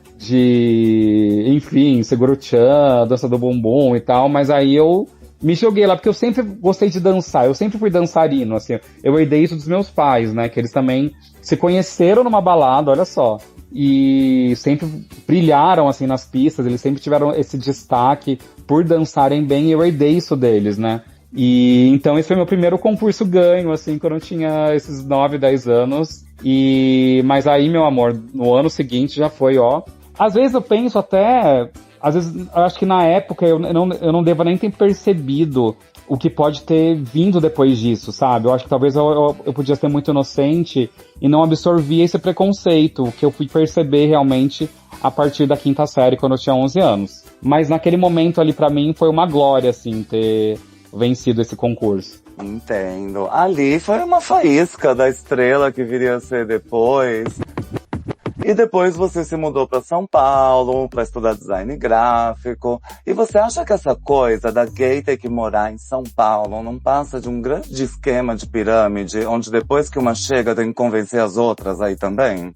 Enfim, Seguro-chan, Dança do Bumbum e tal, mas aí eu me joguei lá, porque eu sempre gostei de dançar, eu sempre fui dançarino, assim, eu herdei isso dos meus pais, né, que eles também se conheceram numa balada, olha só, e sempre brilharam, assim, nas pistas, eles sempre tiveram esse destaque por dançarem bem, e eu herdei isso deles, né, e então esse foi meu primeiro concurso ganho, assim, quando eu tinha esses 9, 10 anos, mas aí, meu amor, no ano seguinte já foi, às vezes eu penso até... Às vezes, eu acho que na época eu não devo nem ter percebido o que pode ter vindo depois disso, sabe? Eu acho que talvez eu podia ser muito inocente e não absorvi esse preconceito, que eu fui perceber realmente a partir da 5ª série, quando eu tinha 11 anos. Mas naquele momento ali, pra mim, foi uma glória, assim, ter vencido esse concurso. Entendo. Ali foi uma faísca da estrela que viria a ser depois. E depois você se mudou para São Paulo para estudar design gráfico. E você acha que essa coisa da gay ter que morar em São Paulo não passa de um grande esquema de pirâmide, onde depois que uma chega tem que convencer as outras aí também?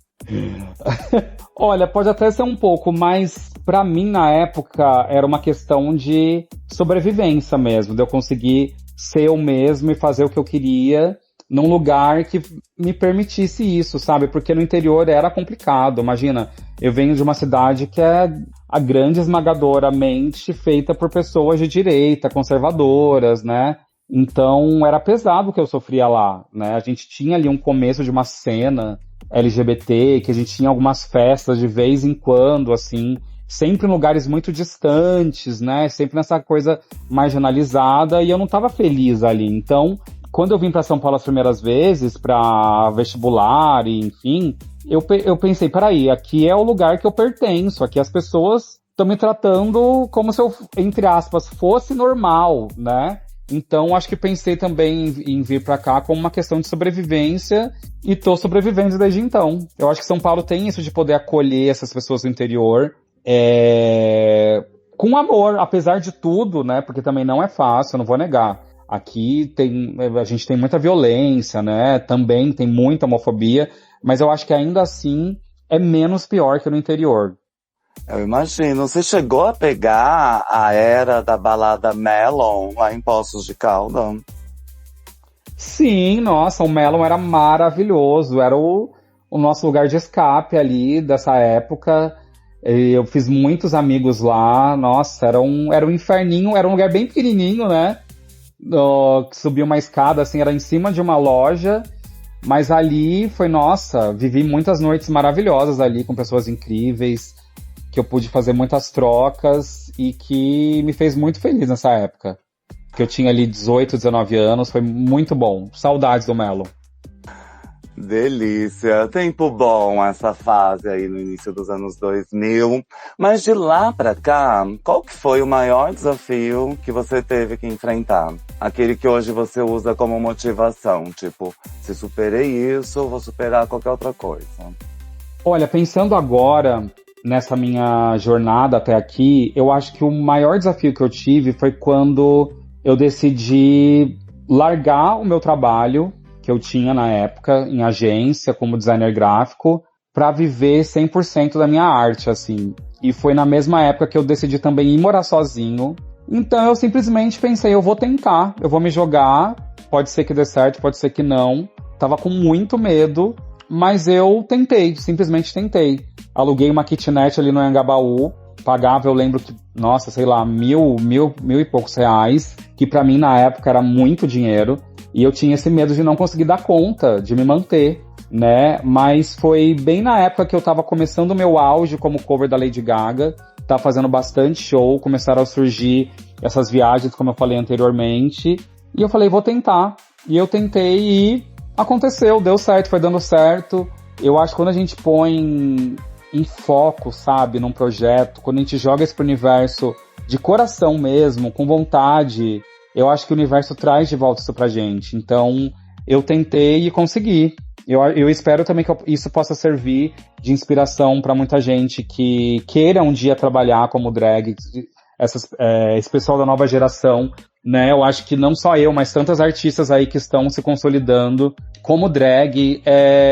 Olha, pode até ser um pouco, mas pra mim na época era uma questão de sobrevivência mesmo, de eu conseguir ser eu mesmo e fazer o que eu queria num lugar que me permitisse isso, sabe? Porque no interior era complicado. Imagina, eu venho de uma cidade que é a grande esmagadoramente feita por pessoas de direita, conservadoras, né? Então era pesado o que eu sofria lá, né? A gente tinha ali um começo de uma cena LGBT, que a gente tinha algumas festas de vez em quando, assim, sempre em lugares muito distantes, né? Sempre nessa coisa marginalizada, e eu não estava feliz ali. Então, quando eu vim para São Paulo as primeiras vezes, para vestibular e enfim, eu pensei, peraí, aqui é o lugar que eu pertenço, aqui as pessoas estão me tratando como se eu, entre aspas, fosse normal, né? Então, acho que pensei também em vir para cá como uma questão de sobrevivência, e tô sobrevivendo desde então. Eu acho que São Paulo tem isso de poder acolher essas pessoas do interior. com amor, apesar de tudo, né? Porque também não é fácil, eu não vou negar. Aqui a gente tem muita violência, né? Também tem muita homofobia, mas eu acho que ainda assim é menos pior que no interior. Eu imagino. Você chegou a pegar a era da balada Melon lá em Poços de Caldas? Sim, nossa, o Melon era maravilhoso, era o nosso lugar de escape ali dessa época. Eu fiz muitos amigos lá, nossa, era um inferninho, era um lugar bem pequenininho, né? Que subia uma escada, assim, era em cima de uma loja, mas ali foi, nossa, vivi muitas noites maravilhosas ali com pessoas incríveis, que eu pude fazer muitas trocas e que me fez muito feliz nessa época. Que eu tinha ali 18, 19 anos, foi muito bom. Saudades do Melo. Delícia, tempo bom essa fase aí no início dos anos 2000. Mas de lá pra cá, qual que foi o maior desafio que você teve que enfrentar? Aquele que hoje você usa como motivação, tipo, se superei isso, vou superar qualquer outra coisa. Olha, pensando agora nessa minha jornada até aqui, eu acho que o maior desafio que eu tive foi quando eu decidi largar o meu trabalho que eu tinha na época em agência como designer gráfico para viver 100% da minha arte, assim. E foi na mesma época que eu decidi também ir morar sozinho. Então eu simplesmente pensei, eu vou tentar, eu vou me jogar, pode ser que dê certo, pode ser que não. Tava com muito medo, mas eu tentei, simplesmente tentei. Aluguei uma kitnet ali no Anhangabaú, pagava, eu lembro que, nossa, sei lá, mil e poucos reais, que pra mim na época era muito dinheiro. E eu tinha esse medo de não conseguir dar conta, de me manter, né? Mas foi bem na época que eu tava começando o meu auge como cover da Lady Gaga, tava fazendo bastante show, começaram a surgir essas viagens, como eu falei anteriormente, e eu falei, vou tentar. E eu tentei e aconteceu, deu certo, foi dando certo. Eu acho que quando a gente põe em foco, sabe, num projeto, quando a gente joga isso pro universo de coração mesmo, com vontade, eu acho que o universo traz de volta isso pra gente. Então, eu tentei e consegui. Eu espero também que isso possa servir de inspiração para muita gente que queira um dia trabalhar como drag, esse pessoal da nova geração, né? Eu acho que não só eu, mas tantas artistas aí que estão se consolidando como drag.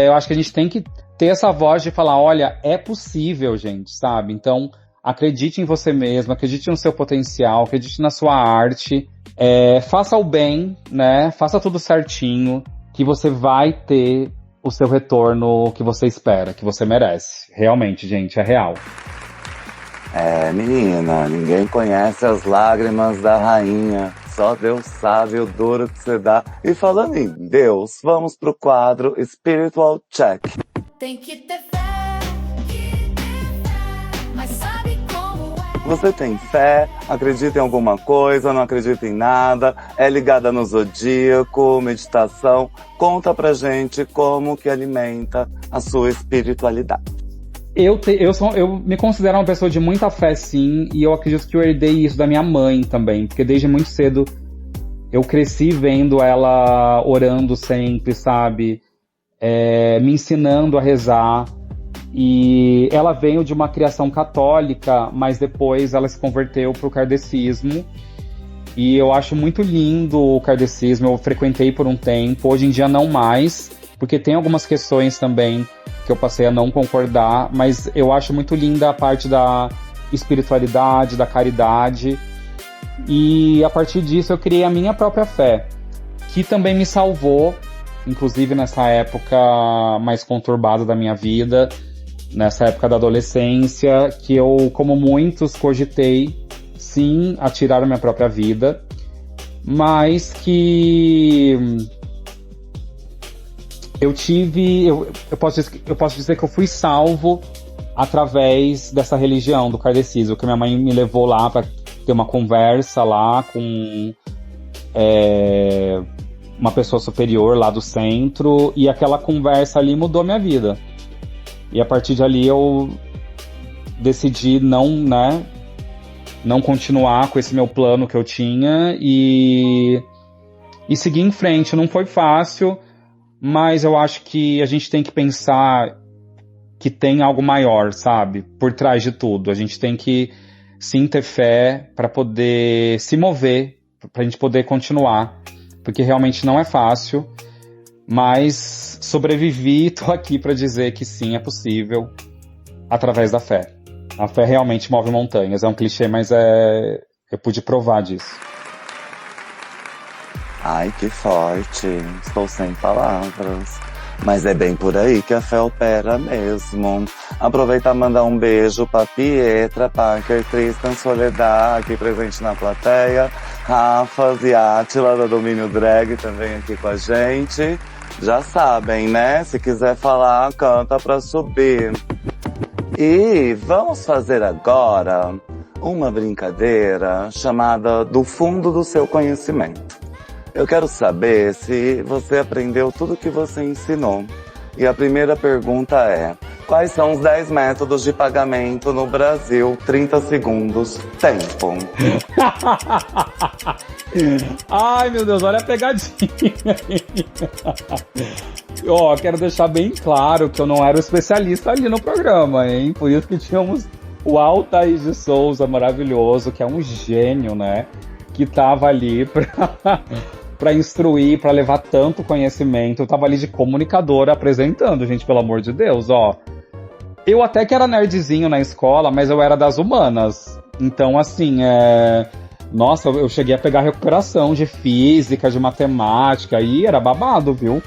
Eu acho que a gente tem que ter essa voz de falar, olha, é possível, gente, sabe? Então, acredite em você mesmo, acredite no seu potencial, acredite na sua arte. Faça o bem, né? Faça tudo certinho, que você vai ter o seu retorno que você espera, que você merece. Realmente, gente, é real. Menina, ninguém conhece as lágrimas da rainha. Só Deus sabe o duro que você dá. E falando em Deus, vamos pro quadro Spiritual Check. Tem que ter fé, mas sabe como é? Você tem fé? Acredita em alguma coisa? Não acredita em nada? É ligada no zodíaco, meditação? Conta pra gente como que alimenta a sua espiritualidade. Eu me considero uma pessoa de muita fé, sim, e eu acredito que eu herdei isso da minha mãe também, porque desde muito cedo eu cresci vendo ela orando sempre, sabe? Me ensinando a rezar. E ela veio de uma criação católica, mas depois ela se converteu para o kardecismo. E eu acho muito lindo o kardecismo, eu frequentei por um tempo, hoje em dia não mais, porque tem algumas questões também que eu passei a não concordar, mas eu acho muito linda a parte da espiritualidade, da caridade. E a partir disso eu criei a minha própria fé, que também me salvou, inclusive nessa época mais conturbada da minha vida, nessa época da adolescência, que eu, como muitos, cogitei, sim, a tirar a minha própria vida, mas que eu posso dizer que eu fui salvo através dessa religião do kardecismo, que minha mãe me levou lá para ter uma conversa lá com uma pessoa superior lá do centro, e aquela conversa ali mudou minha vida. E a partir dali eu decidi não continuar com esse meu plano que eu tinha e seguir em frente. Não foi fácil, mas eu acho que a gente tem que pensar que tem algo maior, sabe? Por trás de tudo. A gente tem que sim ter fé para poder se mover, pra gente poder continuar, porque realmente não é fácil, mas sobrevivi e tô aqui para dizer que sim, é possível através da fé. A fé realmente move montanhas, é um clichê, mas eu pude provar disso. Ai, que forte. Estou sem palavras. Mas é bem por aí que a fé opera mesmo. Aproveitar e mandar um beijo pra Pietra, Parker, Tristan, Soledad, aqui presente na plateia. Rafa e Átila, da Domínio Drag, também aqui com a gente. Já sabem, né? Se quiser falar, canta pra subir. E vamos fazer agora uma brincadeira chamada Do Fundo do Seu Conhecimento. Eu quero saber se você aprendeu tudo que você ensinou. E a primeira pergunta é: quais são os 10 métodos de pagamento no Brasil? 30 segundos, tempo. Ai, meu Deus, olha a pegadinha. Ó, quero deixar bem claro que eu não era o especialista ali no programa, hein? Por isso que tínhamos o Altair de Souza, maravilhoso, que é um gênio, né? Que tava ali pra instruir, pra levar tanto conhecimento. Eu tava ali de comunicadora apresentando, gente, pelo amor de Deus, ó. Eu até que era nerdzinho na escola, mas eu era das humanas. Então, assim, nossa, eu cheguei a pegar recuperação de física, de matemática, e era babado, viu?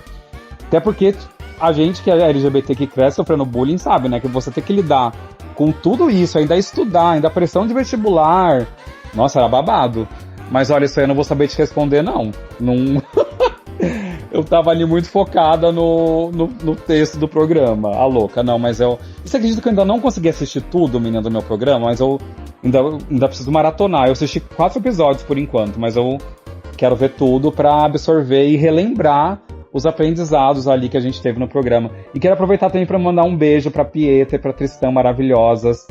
Até porque a gente que é LGBT que cresce sofrendo bullying sabe, né? Que você tem que lidar com tudo isso, ainda estudar, ainda pressão de vestibular. Nossa, era babado. Mas olha, isso aí eu não vou saber te responder, não. Eu tava ali muito focada no texto do programa. A louca, não, mas Você acredita que eu ainda não consegui assistir tudo, menina, do meu programa? Mas eu ainda preciso maratonar. Eu assisti 4 episódios por enquanto, mas eu quero ver tudo pra absorver e relembrar os aprendizados ali que a gente teve no programa. E quero aproveitar também pra mandar um beijo pra Pietra e pra Tristão, maravilhosas.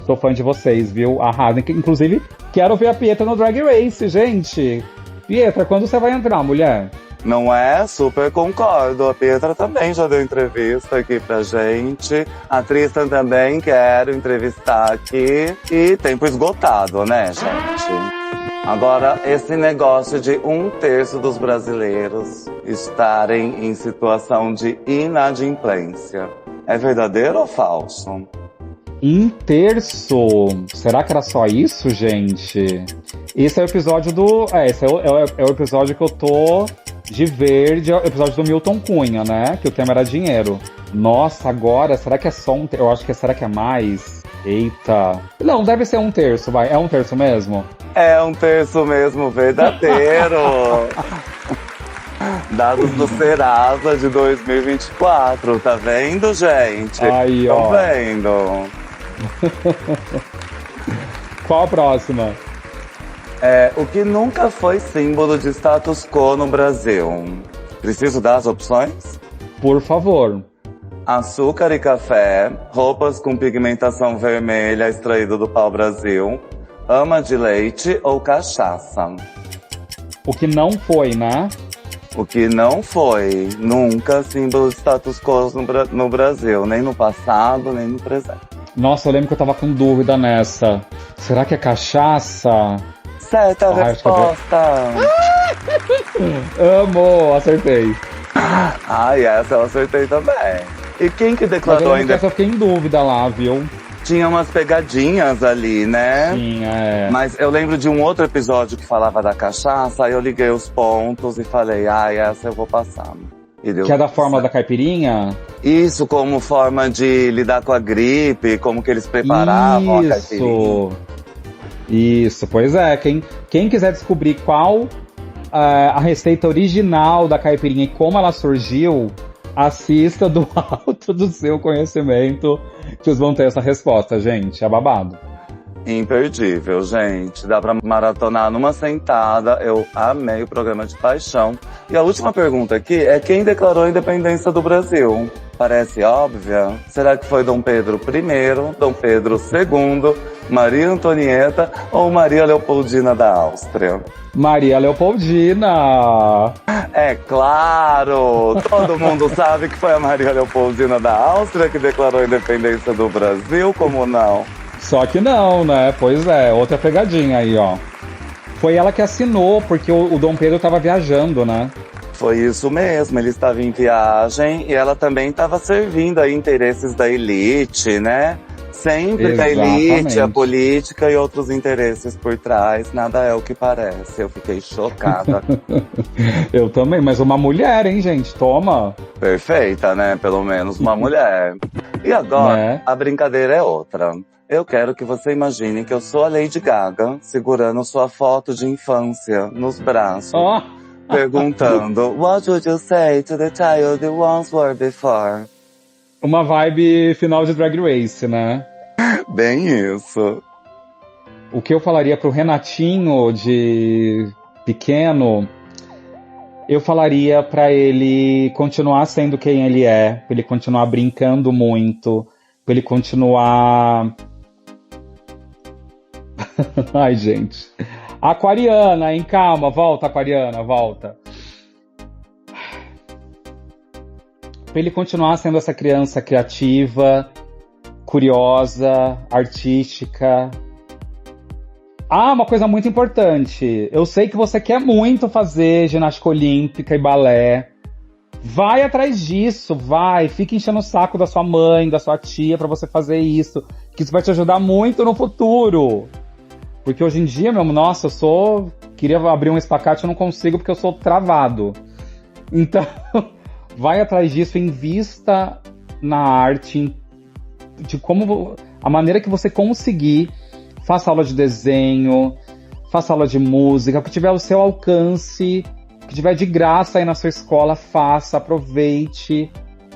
Sou fã de vocês, viu? Arrasem. Inclusive, quero ver a Pietra no Drag Race, gente. Pietra, quando você vai entrar, mulher? Não é? Super concordo. A Pietra também já deu entrevista aqui pra gente. A Tristan também quero entrevistar aqui. E tempo esgotado, né, gente? Agora, esse negócio de 1/3 dos brasileiros estarem em situação de inadimplência. É verdadeiro ou falso? 1/3? Será que era só isso, gente? Esse é o episódio esse é o episódio que eu tô de verde, é o episódio do Milton Cunha, né? Que o tema era dinheiro. Nossa, agora, será que é só 1/3? Eu acho que será que é mais? Eita. Não, deve ser 1/3, vai. É 1/3 mesmo? É 1/3 mesmo, verdadeiro. Dados do Serasa de 2024, tá vendo, gente? Aí, Tão ó. vendo? Qual a próxima? O que nunca foi símbolo de status quo no Brasil? Preciso dar as opções? Por favor. Açúcar e café, roupas com pigmentação vermelha extraído do pau-brasil, ama de leite ou cachaça? O que não foi, né? O que não foi nunca símbolo de status quo no Brasil, nem no passado, nem no presente. Nossa, eu lembro que eu tava com dúvida nessa. Será que é cachaça? Certa resposta! Amo, acertei. Ai, essa eu acertei também. E quem que Mas eu declarou lembro que essa eu fiquei em dúvida lá, viu? Tinha umas pegadinhas ali, né? Sim, Mas eu lembro de um outro episódio que falava da cachaça, aí eu liguei os pontos e falei, essa eu vou passar. E deu Que é da fórmula da caipirinha? Isso, como forma de lidar com a gripe, como que eles preparavam a caipirinha. Isso, pois é. Quem quiser descobrir qual a receita original da caipirinha e como ela surgiu, assista do alto do seu conhecimento que vocês vão ter essa resposta, gente. É babado. Imperdível, gente. Dá pra maratonar numa sentada. Eu amei o programa de paixão. E a última pergunta aqui é: quem declarou a independência do Brasil? Parece óbvia. Será que foi Dom Pedro I, Dom Pedro II, Maria Antonieta ou Maria Leopoldina da Áustria? Maria Leopoldina! É claro! Todo mundo sabe que foi a Maria Leopoldina da Áustria que declarou a independência do Brasil, como não? Só que não, né? Pois é, outra pegadinha aí, ó. Foi ela que assinou, porque o Dom Pedro tava viajando, né? Foi isso mesmo, ele estava em viagem e ela também estava servindo aí interesses da elite, né? Sempre da elite, a Exatamente. política e outros interesses por trás, nada é o que parece. Eu fiquei chocada. Eu também, mas uma mulher, hein, gente? Toma. Perfeita, né? Pelo menos uma mulher. E agora, Né? a brincadeira é outra. Eu quero que você imagine que eu sou a Lady Gaga, segurando sua foto de infância nos braços, Ó, perguntando: What would you say to the child you once were before? uma vibe final de Drag Race, né? Bem isso. O que eu falaria pro Renatinho de pequeno, eu falaria pra ele continuar sendo quem ele é, pra ele continuar brincando muito, pra ele continuar... Ai, gente. Aquariana, hein? Calma, volta, Aquariana, volta. Pra ele continuar sendo essa criança criativa, curiosa, artística. Ah, uma coisa muito importante. Eu sei que você quer muito fazer ginástica olímpica e balé. Vai atrás disso, vai. Fica enchendo o saco da sua mãe, da sua tia pra você fazer isso. Que isso vai te ajudar muito no futuro. Porque hoje em dia, nossa, queria abrir um espacate, eu não consigo porque eu sou travado. Então, vai atrás disso, invista na arte, de a maneira que você conseguir. Faça aula de desenho, faça aula de música, o que tiver ao seu alcance, o que tiver de graça aí na sua escola, faça, aproveite,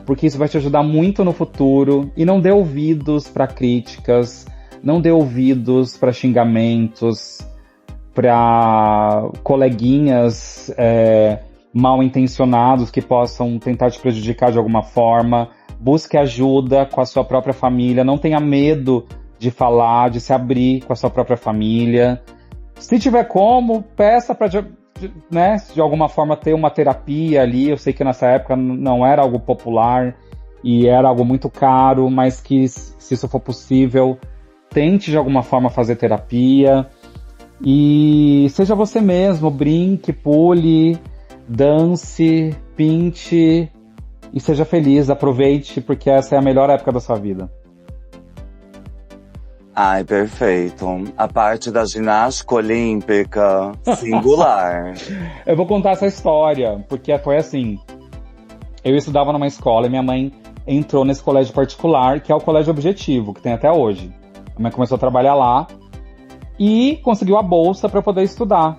porque isso vai te ajudar muito no futuro. E não dê ouvidos para críticas, não dê ouvidos para xingamentos, para coleguinhas mal intencionados que possam tentar te prejudicar de alguma forma. Busque ajuda com a sua própria família, não tenha medo de falar, de se abrir com a sua própria família. Se tiver como, peça para, né, de alguma forma ter uma terapia ali. Eu sei que nessa época não era algo popular e era algo muito caro, mas que, se isso for possível, tente de alguma forma fazer terapia. E seja você mesmo, brinque, pule, dance, pinte e seja feliz, aproveite, porque essa é a melhor época da sua vida. Ai, perfeito. A parte da ginástica olímpica, singular. Eu vou contar essa história, porque foi assim. Eu estudava numa escola e minha mãe entrou nesse colégio particular, que é o Colégio Objetivo, que tem até hoje. A mãe começou a trabalhar lá e conseguiu a bolsa para poder estudar.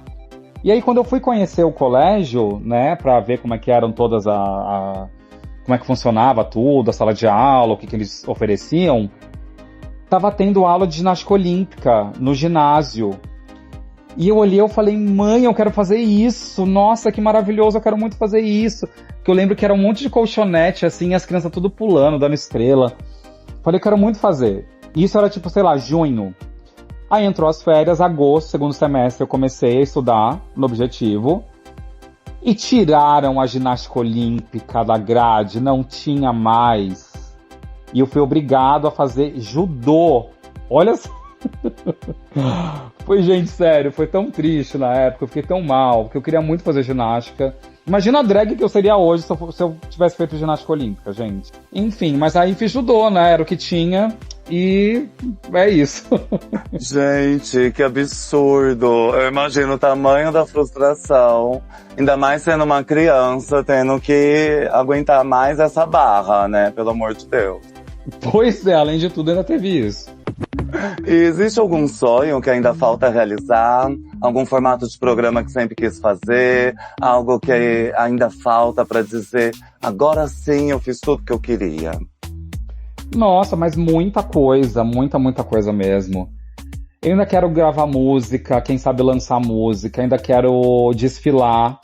E aí, quando eu fui conhecer o colégio, né, para ver como é que eram todas como é que funcionava tudo, a sala de aula, o que eles ofereciam, tava tendo aula de ginástica olímpica no ginásio. E eu olhei e falei, mãe, eu quero fazer isso. Nossa, que maravilhoso, eu quero muito fazer isso. Porque eu lembro que era um monte de colchonete, assim, as crianças tudo pulando, dando estrela. Falei, eu quero muito fazer. E isso era tipo, sei lá, junho. Aí entrou as férias, agosto, segundo semestre, eu comecei a estudar no Objetivo. E tiraram a ginástica olímpica da grade, não tinha mais. E eu fui obrigado a fazer judô. Olha só. Foi, gente, sério, foi tão triste na época, eu fiquei tão mal, porque eu queria muito fazer ginástica. Imagina a drag que eu seria hoje se eu tivesse feito ginástica olímpica, gente. Enfim, mas aí fiz judô, né? Era o que tinha. E é isso. Gente, que absurdo. Eu imagino o tamanho da frustração. Ainda mais sendo uma criança, tendo que aguentar mais essa barra, né? Pelo amor de Deus. Pois é, além de tudo, ainda teve isso. E existe algum sonho que ainda falta realizar? Algum formato de programa que sempre quis fazer? Algo que ainda falta pra dizer, agora sim eu fiz tudo que eu queria? Nossa, mas muita coisa mesmo. Eu ainda quero gravar música, quem sabe lançar música, ainda quero desfilar,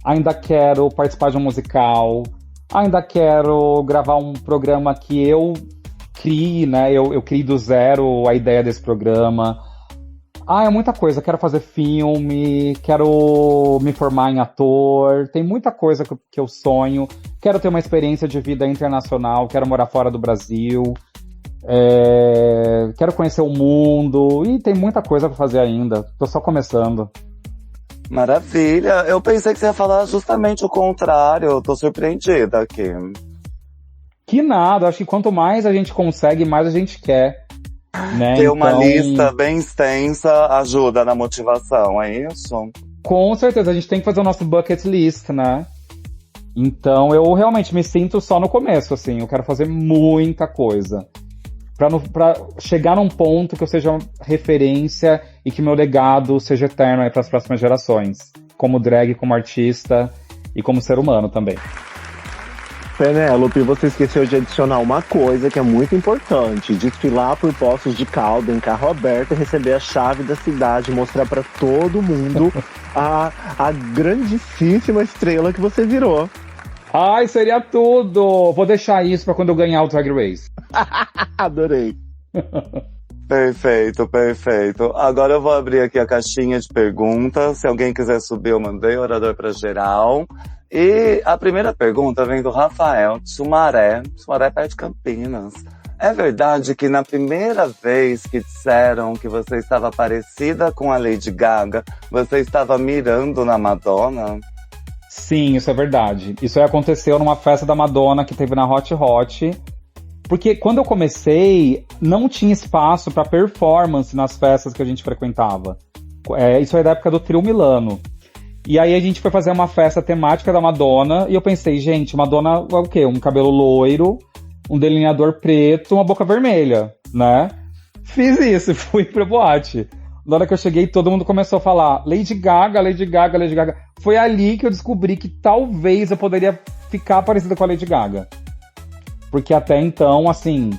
ainda quero participar de um musical, ainda quero gravar um programa que eu crie, né? Eu criei do zero a ideia desse programa. É muita coisa. Quero fazer filme, quero me formar em ator. Tem muita coisa que eu sonho. Quero ter uma experiência de vida internacional, quero morar fora do Brasil. Quero conhecer o mundo e tem muita coisa pra fazer ainda. Tô só começando. Maravilha! Eu pensei que você ia falar justamente o contrário. Eu tô surpreendida aqui. Que nada, acho que quanto mais a gente consegue, mais a gente quer. Né? Ter uma Então, lista bem extensa ajuda na motivação, é isso? com certeza, a gente tem que fazer o nosso bucket list, né? Então eu realmente me sinto só no começo, assim. Eu quero fazer muita coisa. Pra chegar num ponto que eu seja referência e que meu legado seja eterno aí pras próximas gerações. Como drag, como artista e como ser humano também. Penélope, você esqueceu de adicionar uma coisa que é muito importante. Desfilar por Poços de Calda em carro aberto e receber a chave da cidade. Mostrar pra todo mundo a grandíssima estrela que você virou. Ai, seria tudo! Vou deixar isso pra quando eu ganhar o Drag Race. Adorei. Perfeito, perfeito. Agora eu vou abrir aqui a caixinha de perguntas. Se alguém quiser subir, eu mandei orador pra geral. E a primeira pergunta vem do Rafael de Sumaré perto de Campinas. É verdade que na primeira vez que disseram que você estava parecida com a Lady Gaga, você estava mirando na Madonna? Sim, isso é verdade. Isso aí aconteceu numa festa da Madonna que teve na Hot Hot. Porque quando eu comecei, não tinha espaço para performance nas festas que a gente frequentava. Isso é da época do Trio Milano. E aí a gente foi fazer uma festa temática da Madonna e eu pensei, gente, Madonna é o quê? Um cabelo loiro, um delineador preto, uma boca vermelha, né? Fiz isso e fui pra boate. Na hora que eu cheguei, todo mundo começou a falar Lady Gaga, Lady Gaga, Lady Gaga. Foi ali que eu descobri que talvez eu poderia ficar parecida com a Lady Gaga. Porque até então, assim,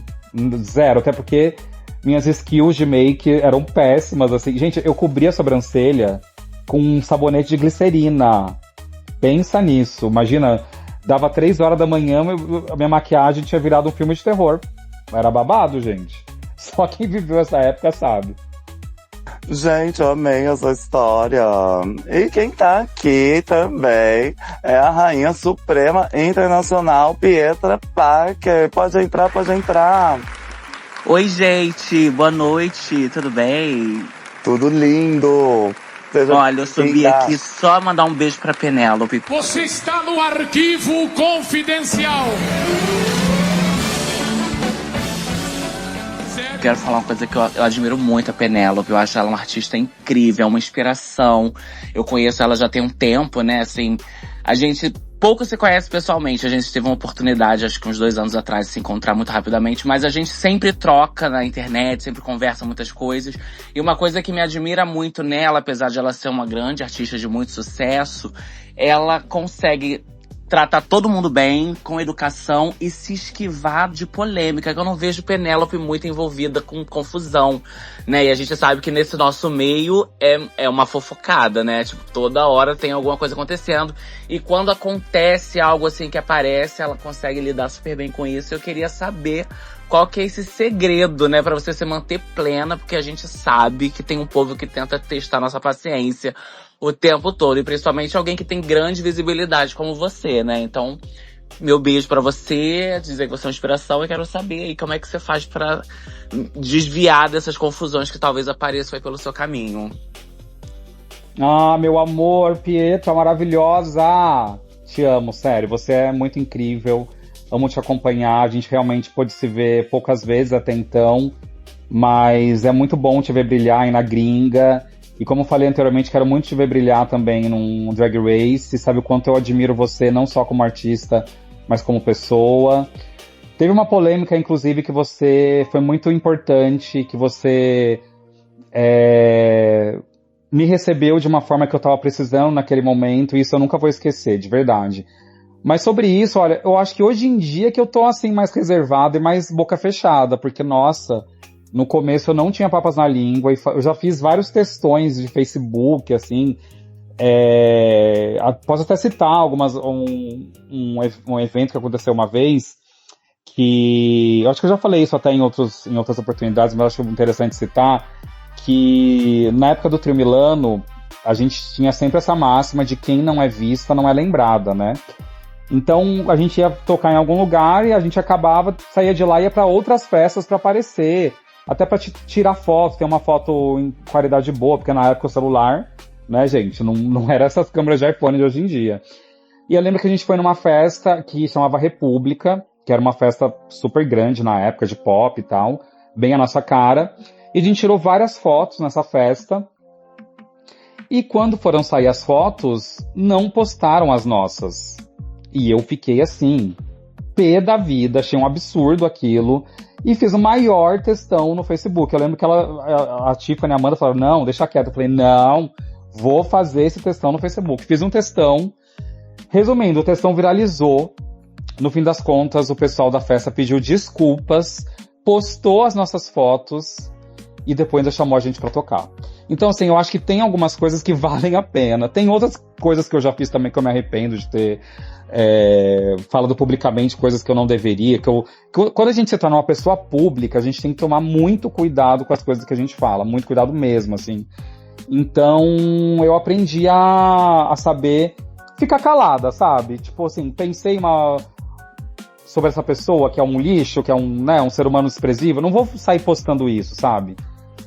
zero. Até porque minhas skills de make eram péssimas, assim. Gente, eu cobria a sobrancelha com um sabonete de glicerina. Pensa nisso. Imagina, dava 3 horas da manhã, a minha maquiagem tinha virado um filme de terror. Era babado, gente. Só quem viveu essa época sabe. Gente, eu amei essa história. E quem tá aqui também é a Rainha Suprema Internacional, Pietra Parker. Pode entrar, pode entrar. Oi, gente. Boa noite. Tudo bem? Tudo lindo. Olha, eu subi aqui só mandar um beijo pra Penélope. Você está no arquivo confidencial. Quero falar uma coisa que eu admiro muito a Penélope. Eu acho ela uma artista incrível, uma inspiração. Eu conheço ela já tem um tempo, né? Assim, a gente pouco se conhece pessoalmente. A gente teve uma oportunidade, acho que uns 2 anos atrás, de se encontrar muito rapidamente. Mas a gente sempre troca na internet, sempre conversa muitas coisas. E uma coisa que me admira muito nela, apesar de ela ser uma grande artista de muito sucesso, ela consegue tratar todo mundo bem, com educação e se esquivar de polêmica, que eu não vejo Penélope muito envolvida com confusão, né? E a gente sabe que nesse nosso meio é uma fofocada, né? Tipo, toda hora tem alguma coisa acontecendo. E quando acontece algo assim que aparece, ela consegue lidar super bem com isso. Eu queria saber qual que é esse segredo, né? Pra você se manter plena, porque a gente sabe que tem um povo que tenta testar nossa paciência o tempo todo, e principalmente alguém que tem grande visibilidade como você, né? Então, meu beijo pra você, dizer que você é uma inspiração, e quero saber aí como é que você faz pra desviar dessas confusões que talvez apareçam aí pelo seu caminho. Ah, meu amor, Pietra, maravilhosa! Te amo, sério, você é muito incrível, amo te acompanhar, a gente realmente pôde se ver poucas vezes até então, mas é muito bom te ver brilhar aí na gringa. E como eu falei anteriormente, quero muito te ver brilhar também num Drag Race. Sabe o quanto eu admiro você, não só como artista, mas como pessoa. Teve uma polêmica, inclusive, que você foi muito importante, que você me recebeu de uma forma que eu estava precisando naquele momento, e isso eu nunca vou esquecer, de verdade. Mas sobre isso, olha, eu acho que hoje em dia que eu tô assim mais reservado e mais boca fechada, porque, nossa, no começo eu não tinha papas na língua, e eu já fiz vários textões de Facebook, assim. Posso até citar um evento que aconteceu uma vez, que eu acho que eu já falei isso até em outras oportunidades, mas eu acho interessante citar, que na época do Trio Milano, a gente tinha sempre essa máxima de quem não é vista não é lembrada, né? Então a gente ia tocar em algum lugar e a gente saía de lá e ia pra outras festas pra aparecer. Até pra tirar foto, ter uma foto em qualidade boa, porque na época o celular, né, gente, não era essas câmeras de iPhone de hoje em dia. E eu lembro que a gente foi numa festa que chamava República, que era uma festa super grande na época, de pop e tal, bem a nossa cara. E a gente tirou várias fotos nessa festa. E quando foram sair as fotos, não postaram as nossas. E eu fiquei assim, pé da vida, achei um absurdo aquilo. E fiz o maior textão no Facebook. Eu lembro que a Tiffany e a Amanda falaram, não, deixa quieto. Eu falei, não, vou fazer esse textão no Facebook. Fiz um textão. Resumindo, o textão viralizou. No fim das contas, o pessoal da festa pediu desculpas, postou as nossas fotos e depois ainda chamou a gente pra tocar. Então, assim, eu acho que tem algumas coisas que valem a pena. Tem outras coisas que eu já fiz também que eu me arrependo de ter falado publicamente coisas que eu não deveria. Quando a gente se torna uma pessoa pública, a gente tem que tomar muito cuidado com as coisas que a gente fala. Muito cuidado mesmo, assim. Então, eu aprendi a saber ficar calada, sabe? Tipo assim, pensei sobre essa pessoa que é um lixo, que é um ser humano desprezível. Não vou sair postando isso, sabe?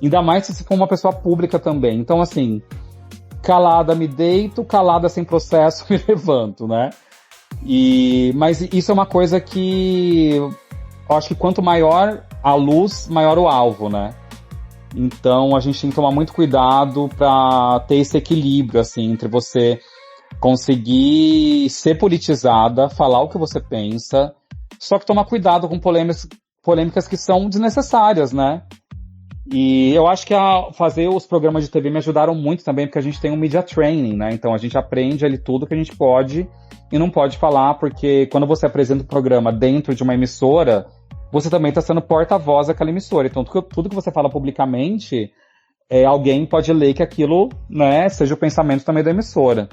Ainda mais se for uma pessoa pública também. Então, assim, calada me deito, calada sem processo me levanto, né? Mas isso é uma coisa que eu acho que quanto maior a luz, maior o alvo, né? Então a gente tem que tomar muito cuidado pra ter esse equilíbrio, assim, entre você conseguir ser politizada, falar o que você pensa, só que tomar cuidado com polêmicas que são desnecessárias, né? E eu acho que fazer os programas de TV me ajudaram muito também, porque a gente tem um media training, né? Então a gente aprende ali tudo que a gente pode e não pode falar, porque quando você apresenta o programa dentro de uma emissora, você também está sendo porta-voz daquela emissora. Então tudo que você fala publicamente, alguém pode ler que aquilo, né, seja o pensamento também da emissora.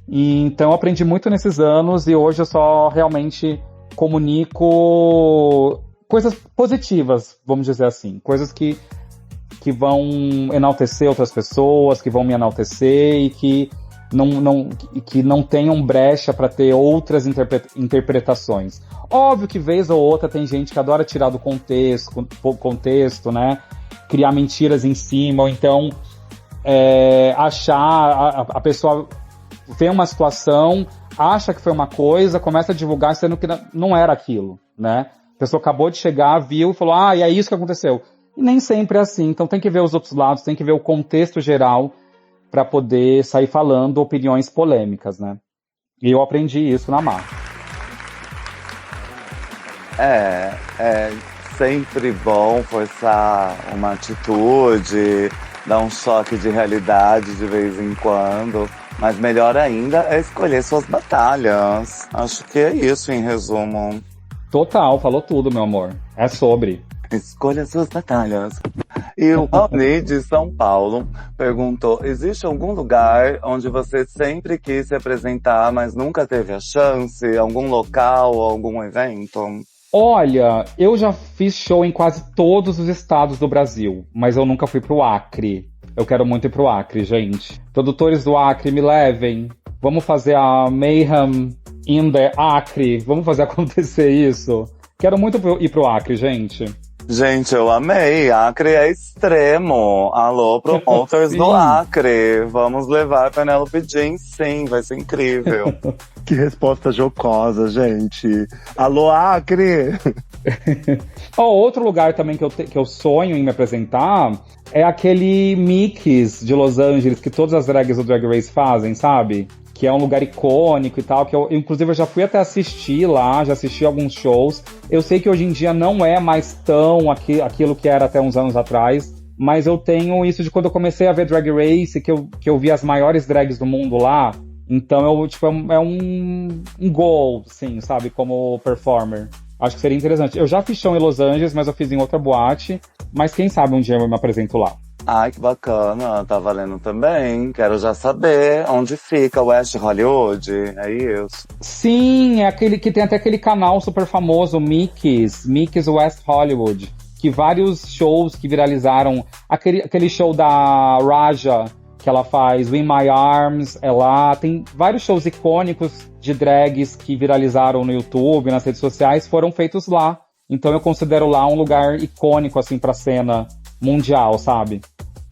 Então eu aprendi muito nesses anos e hoje eu só realmente comunico coisas positivas, vamos dizer assim. Coisas que vão enaltecer outras pessoas, que vão me enaltecer e que não tenham brecha para ter outras interpretações. Óbvio que vez ou outra tem gente que adora tirar do contexto, né? Criar mentiras em cima, ou então achar a pessoa vê uma situação, acha que foi uma coisa, começa a divulgar sendo que não era aquilo, né? A pessoa acabou de chegar, viu e falou, e é isso que aconteceu. E nem sempre é assim, então tem que ver os outros lados, tem que ver o contexto geral para poder sair falando opiniões polêmicas, né? E eu aprendi isso na marca. É sempre bom forçar uma atitude, dar um choque de realidade de vez em quando, mas melhor ainda é escolher suas batalhas. Acho que é isso, em resumo. Total, falou tudo, meu amor. É sobre. Escolha suas batalhas. E o Raoni de São Paulo perguntou, existe algum lugar onde você sempre quis se apresentar, mas nunca teve a chance? Algum local, algum evento? Olha, eu já fiz show em quase todos os estados do Brasil, mas eu nunca fui pro Acre. Eu quero muito ir pro Acre, gente. Produtores do Acre, me levem. Vamos fazer a Mayhem in the Acre. Vamos fazer acontecer isso. Quero muito ir pro Acre, gente. Gente, eu amei. Acre é extremo. Alô, promoters do Acre. Vamos levar a Penélope Jean, sim. Vai ser incrível. Que resposta jocosa, gente. Alô, Acre! Outro lugar também que eu sonho em me apresentar é aquele Mix de Los Angeles que todas as drags do Drag Race fazem, sabe? Que é um lugar icônico e tal, que inclusive eu já fui até assistir lá, já assisti alguns shows. Eu sei que hoje em dia não é mais tão aquilo que era até uns anos atrás, mas eu tenho isso de quando eu comecei a ver Drag Race, que eu vi as maiores drags do mundo lá. Então é um goal, sim, sabe, como performer. Acho que seria interessante. Eu já fiz show em Los Angeles, mas eu fiz em outra boate, mas quem sabe um dia eu me apresento lá. Ai, que bacana, tá valendo também. Quero já saber onde fica West Hollywood, é isso? Sim, é aquele que tem até aquele canal super famoso, Mickey's West Hollywood, que vários shows que viralizaram, aquele show da Raja, que ela faz Win My Arms, é lá. Tem vários shows icônicos de drags que viralizaram no YouTube, nas redes sociais, foram feitos lá. Então eu considero lá um lugar icônico, assim, pra cena mundial, sabe?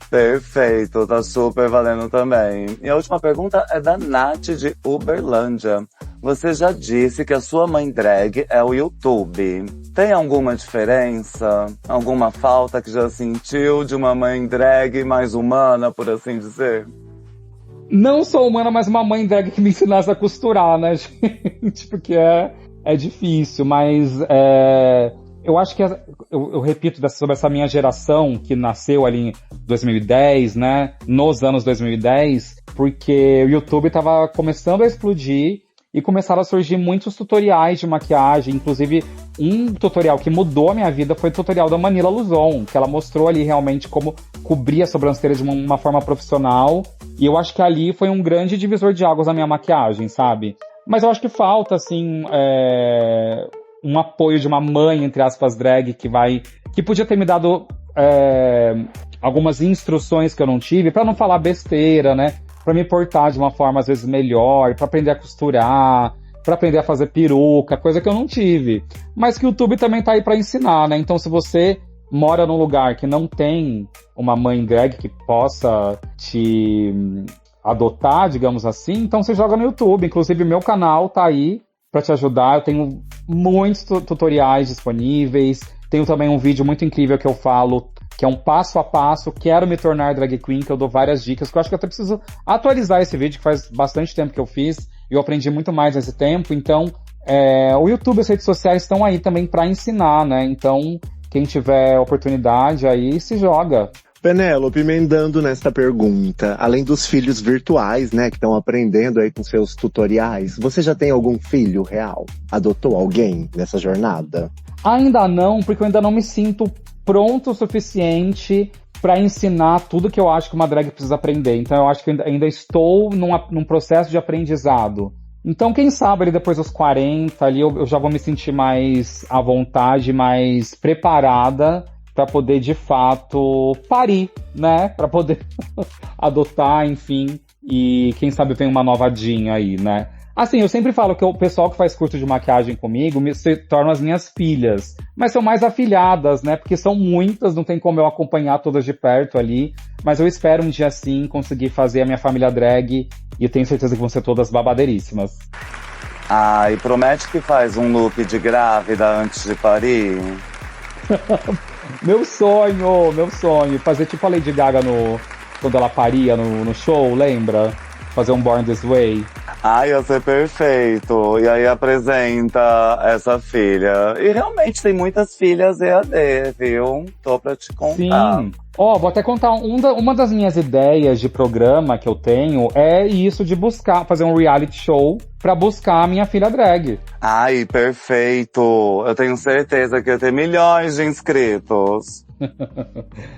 Perfeito, tá super valendo também. E a última pergunta é da Nath de Uberlândia. Você já disse que a sua mãe drag é o YouTube. Tem alguma diferença? Alguma falta que já sentiu de uma mãe drag mais humana, por assim dizer? Não sou humana, mas uma mãe drag que me ensinasse a costurar, né, gente? Porque é difícil, mas eu acho que, eu repito sobre essa minha geração que nasceu ali em 2010, né, nos anos 2010, porque o YouTube tava começando a explodir e começaram a surgir muitos tutoriais de maquiagem, inclusive um tutorial que mudou a minha vida foi o tutorial da Manila Luzon, que ela mostrou ali realmente como cobrir a sobrancelha de uma forma profissional, e eu acho que ali foi um grande divisor de águas na minha maquiagem, sabe? Mas eu acho que falta, assim, um apoio de uma mãe, entre aspas, drag, que podia ter me dado algumas instruções que eu não tive, pra não falar besteira, né? Pra me portar de uma forma, às vezes, melhor, pra aprender a costurar, pra aprender a fazer peruca, coisa que eu não tive. Mas que o YouTube também tá aí pra ensinar, né? Então, se você mora num lugar que não tem uma mãe drag que possa te adotar, digamos assim, então você joga no YouTube. Inclusive, meu canal tá aí pra te ajudar. Eu tenho muitos tutoriais disponíveis. Tenho também um vídeo muito incrível que eu falo, que é um passo a passo, quero me tornar drag queen, que eu dou várias dicas, que eu acho que eu até preciso atualizar esse vídeo, que faz bastante tempo que eu fiz, e eu aprendi muito mais nesse tempo. Então, o YouTube e as redes sociais estão aí também pra ensinar, né? Então, quem tiver oportunidade aí, se joga. Penélope, emendando nesta pergunta, além dos filhos virtuais, né, que estão aprendendo aí com seus tutoriais, você já tem algum filho real? Adotou alguém nessa jornada? Ainda não, porque eu ainda não me sinto pronto o suficiente para ensinar tudo que eu acho que uma drag precisa aprender. Então eu acho que ainda estou num processo de aprendizado. Então quem sabe ali depois dos 40 ali eu já vou me sentir mais à vontade, mais preparada para poder de fato parir, né? Para poder adotar, enfim, e quem sabe vem uma nova Jean aí, né? Assim, eu sempre falo que o pessoal que faz curso de maquiagem comigo se tornam as minhas filhas. Mas são mais afilhadas, né? Porque são muitas, não tem como eu acompanhar todas de perto ali. Mas eu espero um dia sim conseguir fazer a minha família drag. E eu tenho certeza que vão ser todas babadeiríssimas. Ah, e promete que faz um look de grávida antes de parir? Meu sonho. Fazer tipo a Lady Gaga quando ela paria no show, lembra? Fazer um Born This Way. Ai, ia ser perfeito. E aí apresenta essa filha. E realmente tem muitas filhas EAD, viu? Tô pra te contar. Sim. Vou até contar. Uma das minhas ideias de programa que eu tenho é isso de fazer um reality show pra buscar a minha filha drag. Ai, perfeito. Eu tenho certeza que ia ter milhões de inscritos.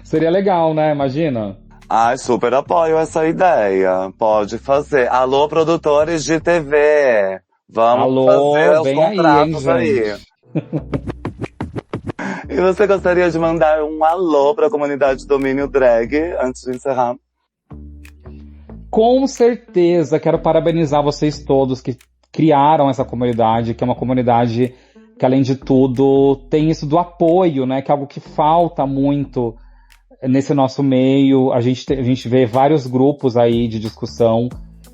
Seria legal, né? Imagina. Ai, super apoio essa ideia. Pode fazer. Alô, produtores de TV. Vamos fazer os contratos aí. E você gostaria de mandar um alô para a comunidade Domínio Drag antes de encerrar? Com certeza. Quero parabenizar vocês todos que criaram essa comunidade, que é uma comunidade que, além de tudo, tem isso do apoio, né? Que é algo que falta muito nesse nosso meio. A gente vê vários grupos aí de discussão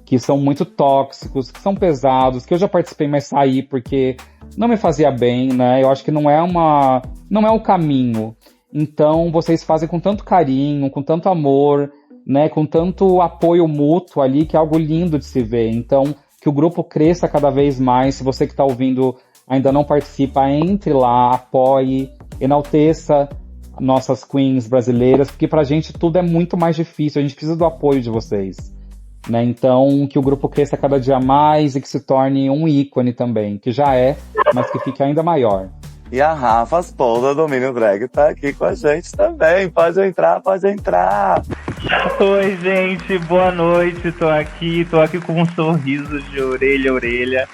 que são muito tóxicos, que são pesados, que eu já participei, mas saí porque não me fazia bem, né? Eu acho que não é o caminho. Então, vocês fazem com tanto carinho, com tanto amor, né? Com tanto apoio mútuo ali, que é algo lindo de se ver. Então, que o grupo cresça cada vez mais. Se você que está ouvindo ainda não participa, entre lá, apoie, enalteça nossas queens brasileiras, porque pra gente tudo é muito mais difícil, a gente precisa do apoio de vocês, né? Então, que o grupo cresça cada dia mais e que se torne um ícone também, que já é, mas que fique ainda maior. E a Rafa Aspol da Domínio Drag tá aqui com a gente também, pode entrar. Oi, gente, boa noite, tô aqui com um sorriso de orelha a orelha.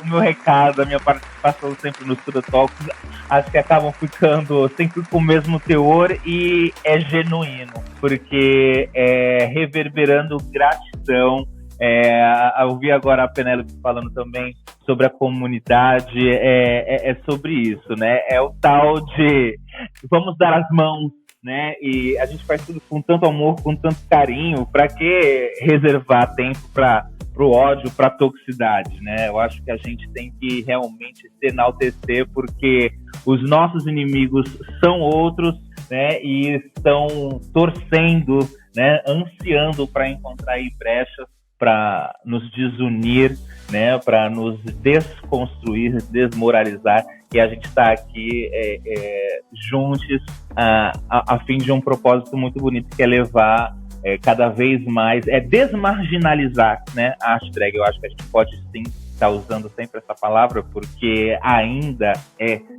o meu recado, a minha participação sempre nos Tudo Talks, acho que acabam ficando sempre com o mesmo teor e é genuíno, porque é reverberando gratidão. Eu vi agora a Penélope falando também sobre a comunidade, é sobre isso, né? É o tal de vamos dar as mãos, né? E a gente faz tudo com tanto amor, com tanto carinho, para que reservar tempo para o ódio, para a toxicidade, né? Eu acho que a gente tem que realmente se enaltecer, porque os nossos inimigos são outros, né? E estão torcendo, né? Ansiando para encontrar aí brechas para nos desunir, né, para nos desconstruir, desmoralizar, e a gente está aqui juntos a fim de um propósito muito bonito, que é levar cada vez mais, desmarginalizar, né, a arte drag. Eu acho que a gente pode sim estar usando sempre essa palavra, porque ainda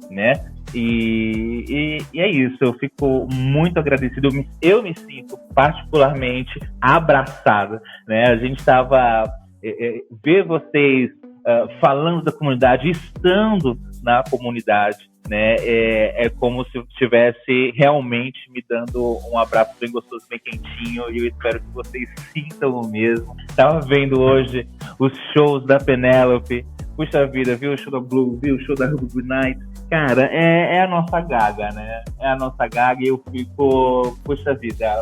né, e é isso, eu fico muito agradecido, eu me sinto particularmente abraçado, né? A gente estava ver vocês falando da comunidade, estando na comunidade, né? É como se eu estivesse realmente me dando um abraço bem gostoso, bem quentinho, e eu espero que vocês sintam o mesmo. Estava vendo hoje os shows da Penélope, puxa vida, viu o show da Blue, viu o show da Ruby Good Night. Cara, é a nossa Gaga, né? É a nossa Gaga, e eu fico, puxa vida,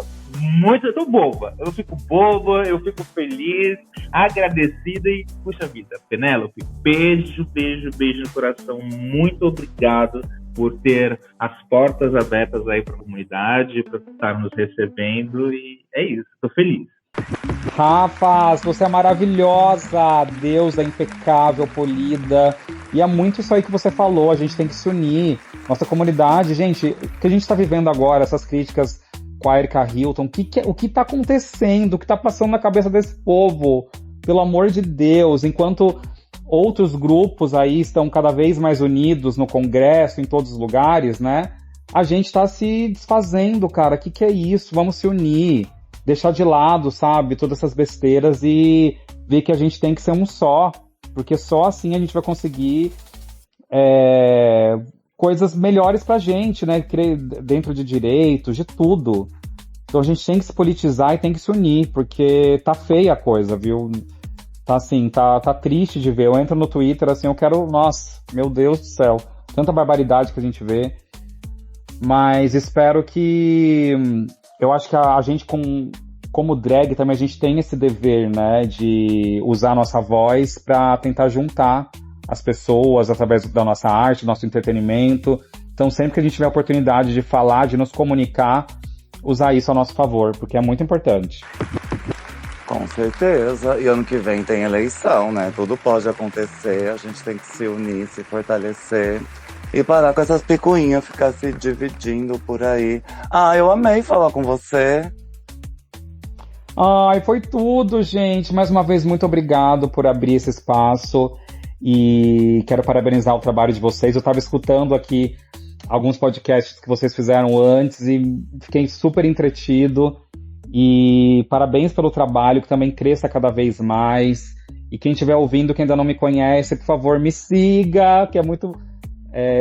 eu fico boba, eu fico feliz, agradecida e, puxa vida, Penélope, beijo no coração, muito obrigado por ter as portas abertas aí para a comunidade, por estar nos recebendo, e é isso, tô feliz. Rafa, você é maravilhosa, deusa impecável, polida. E é muito isso aí que você falou, a gente tem que se unir. Nossa comunidade, gente, o que a gente está vivendo agora, essas críticas com a Erika Hilton, o que está acontecendo, o que está passando na cabeça desse povo? Pelo amor de Deus, enquanto outros grupos aí estão cada vez mais unidos no Congresso, em todos os lugares, né? A gente está se desfazendo, cara. O que é isso? Vamos se unir. Deixar de lado, sabe, todas essas besteiras e ver que a gente tem que ser um só, porque só assim a gente vai conseguir coisas melhores pra gente, né, dentro de direitos, de tudo. Então a gente tem que se politizar e tem que se unir, porque tá feia a coisa, viu? Tá assim, tá triste de ver. Eu entro no Twitter, assim, eu quero, nossa, meu Deus do céu, tanta barbaridade que a gente vê, mas espero que... Eu acho que a gente, como drag, também a gente tem esse dever, né, de usar a nossa voz para tentar juntar as pessoas através da nossa arte, do nosso entretenimento. Então, sempre que a gente tiver a oportunidade de falar, de nos comunicar, usar isso a nosso favor, porque é muito importante. Com certeza. E ano que vem tem eleição, né? Tudo pode acontecer, a gente tem que se unir, se fortalecer. E parar com essas picuinhas, ficar se dividindo por aí. Eu amei falar com você. Ai, foi tudo, gente. Mais uma vez, muito obrigado por abrir esse espaço. E quero parabenizar o trabalho de vocês. Eu estava escutando aqui alguns podcasts que vocês fizeram antes e fiquei super entretido. E parabéns pelo trabalho, que também cresça cada vez mais. E quem estiver ouvindo, que ainda não me conhece, por favor, me siga, que é muito...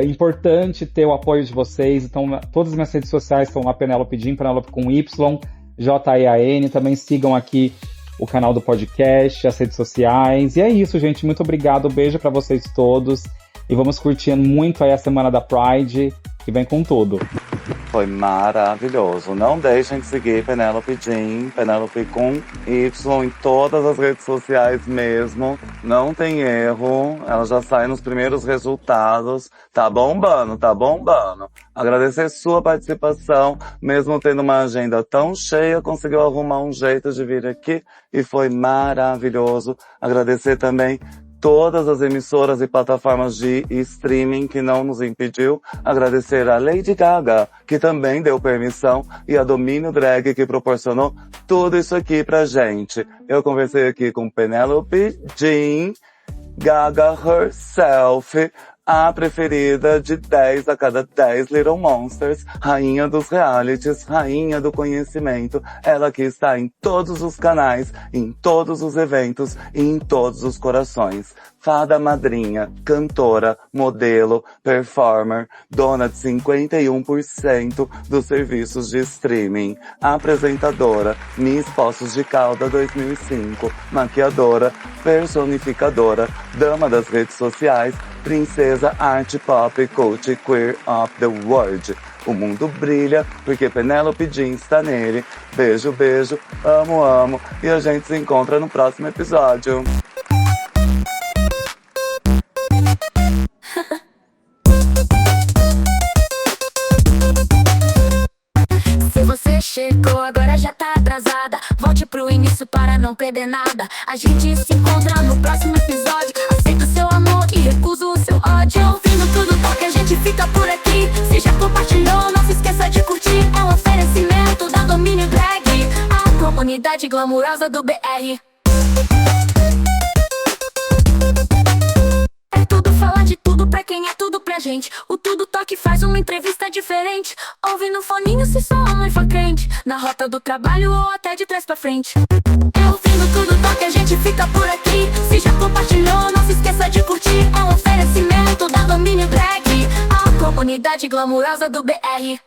importante ter o apoio de vocês. Então, todas as minhas redes sociais estão lá, Penélope Jean, Penélope com Y, Jean. Também sigam aqui o canal do podcast, as redes sociais. E é isso, gente. Muito obrigado. Beijo pra vocês todos. E vamos curtindo muito aí a semana da Pride, que vem com tudo. Foi maravilhoso. Não deixem de seguir Penélope Jean, Penélope com Y em todas as redes sociais mesmo. Não tem erro. Ela já sai nos primeiros resultados. Tá bombando, tá bombando. Agradecer sua participação. Mesmo tendo uma agenda tão cheia, conseguiu arrumar um jeito de vir aqui e foi maravilhoso. Agradecer também todas as emissoras e plataformas de streaming que não nos impediu. Agradecer a Lady Gaga, que também deu permissão, e a Domínio Drag, que proporcionou tudo isso aqui pra gente. Eu conversei aqui com Penélope Jean, Gaga herself, A preferida de 10 a cada 10 Little Monsters, rainha dos realities, rainha do conhecimento, ela que está em todos os canais, em todos os eventos e em todos os corações. Fada madrinha, cantora, modelo, performer, dona de 51% dos serviços de streaming, apresentadora, Miss Poços de Calda 2005, maquiadora, personificadora, dama das redes sociais, princesa art pop coach queer of the world. O mundo brilha porque Penélope Jean está nele. Beijo, beijo, amo, amo. E a gente se encontra no próximo episódio. Se você chegou, agora já tá atrasada. Volte pro início para não perder nada. A gente se encontra no próximo episódio. Aceita o seu amor e recusa o seu ódio. Ouvindo tudo toque, a gente fica por aqui. Se já compartilhou, não se esqueça de curtir. É um oferecimento da Domínio Drag, a comunidade glamurosa do BR. É tudo, falar de tudo pra quem é tudo pra gente. O Tudo Toque faz uma entrevista diferente. Ouve no foninho se sua mãe for crente, na rota do trabalho ou até de trás pra frente. É ouvindo Tudo Toque, a gente fica por aqui. Se já compartilhou, não se esqueça de curtir. É um oferecimento da Domínio Drag, a comunidade glamurosa do BR.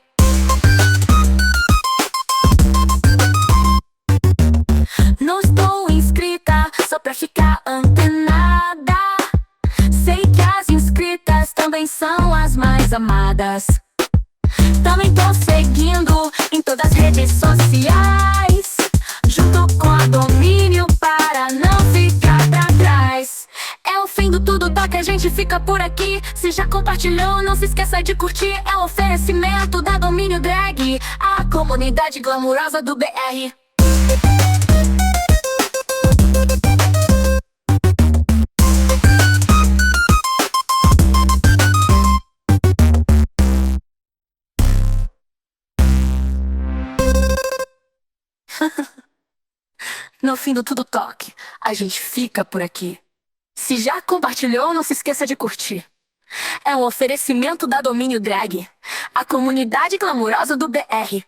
Não estou inscrita, só pra ficar antenada. Sei que as inscritas também são as mais amadas. Também tô seguindo em todas as redes sociais, junto com a Domínio para não ficar pra trás. É o fim do Tudo Toque, a gente fica por aqui. Se já compartilhou, não se esqueça de curtir. É o oferecimento da Domínio Drag, a comunidade glamurosa do BR. No fim do Tudo Toque, a gente fica por aqui. Se já compartilhou, não se esqueça de curtir. É um oferecimento da Domínio Drag, a comunidade glamurosa do BR.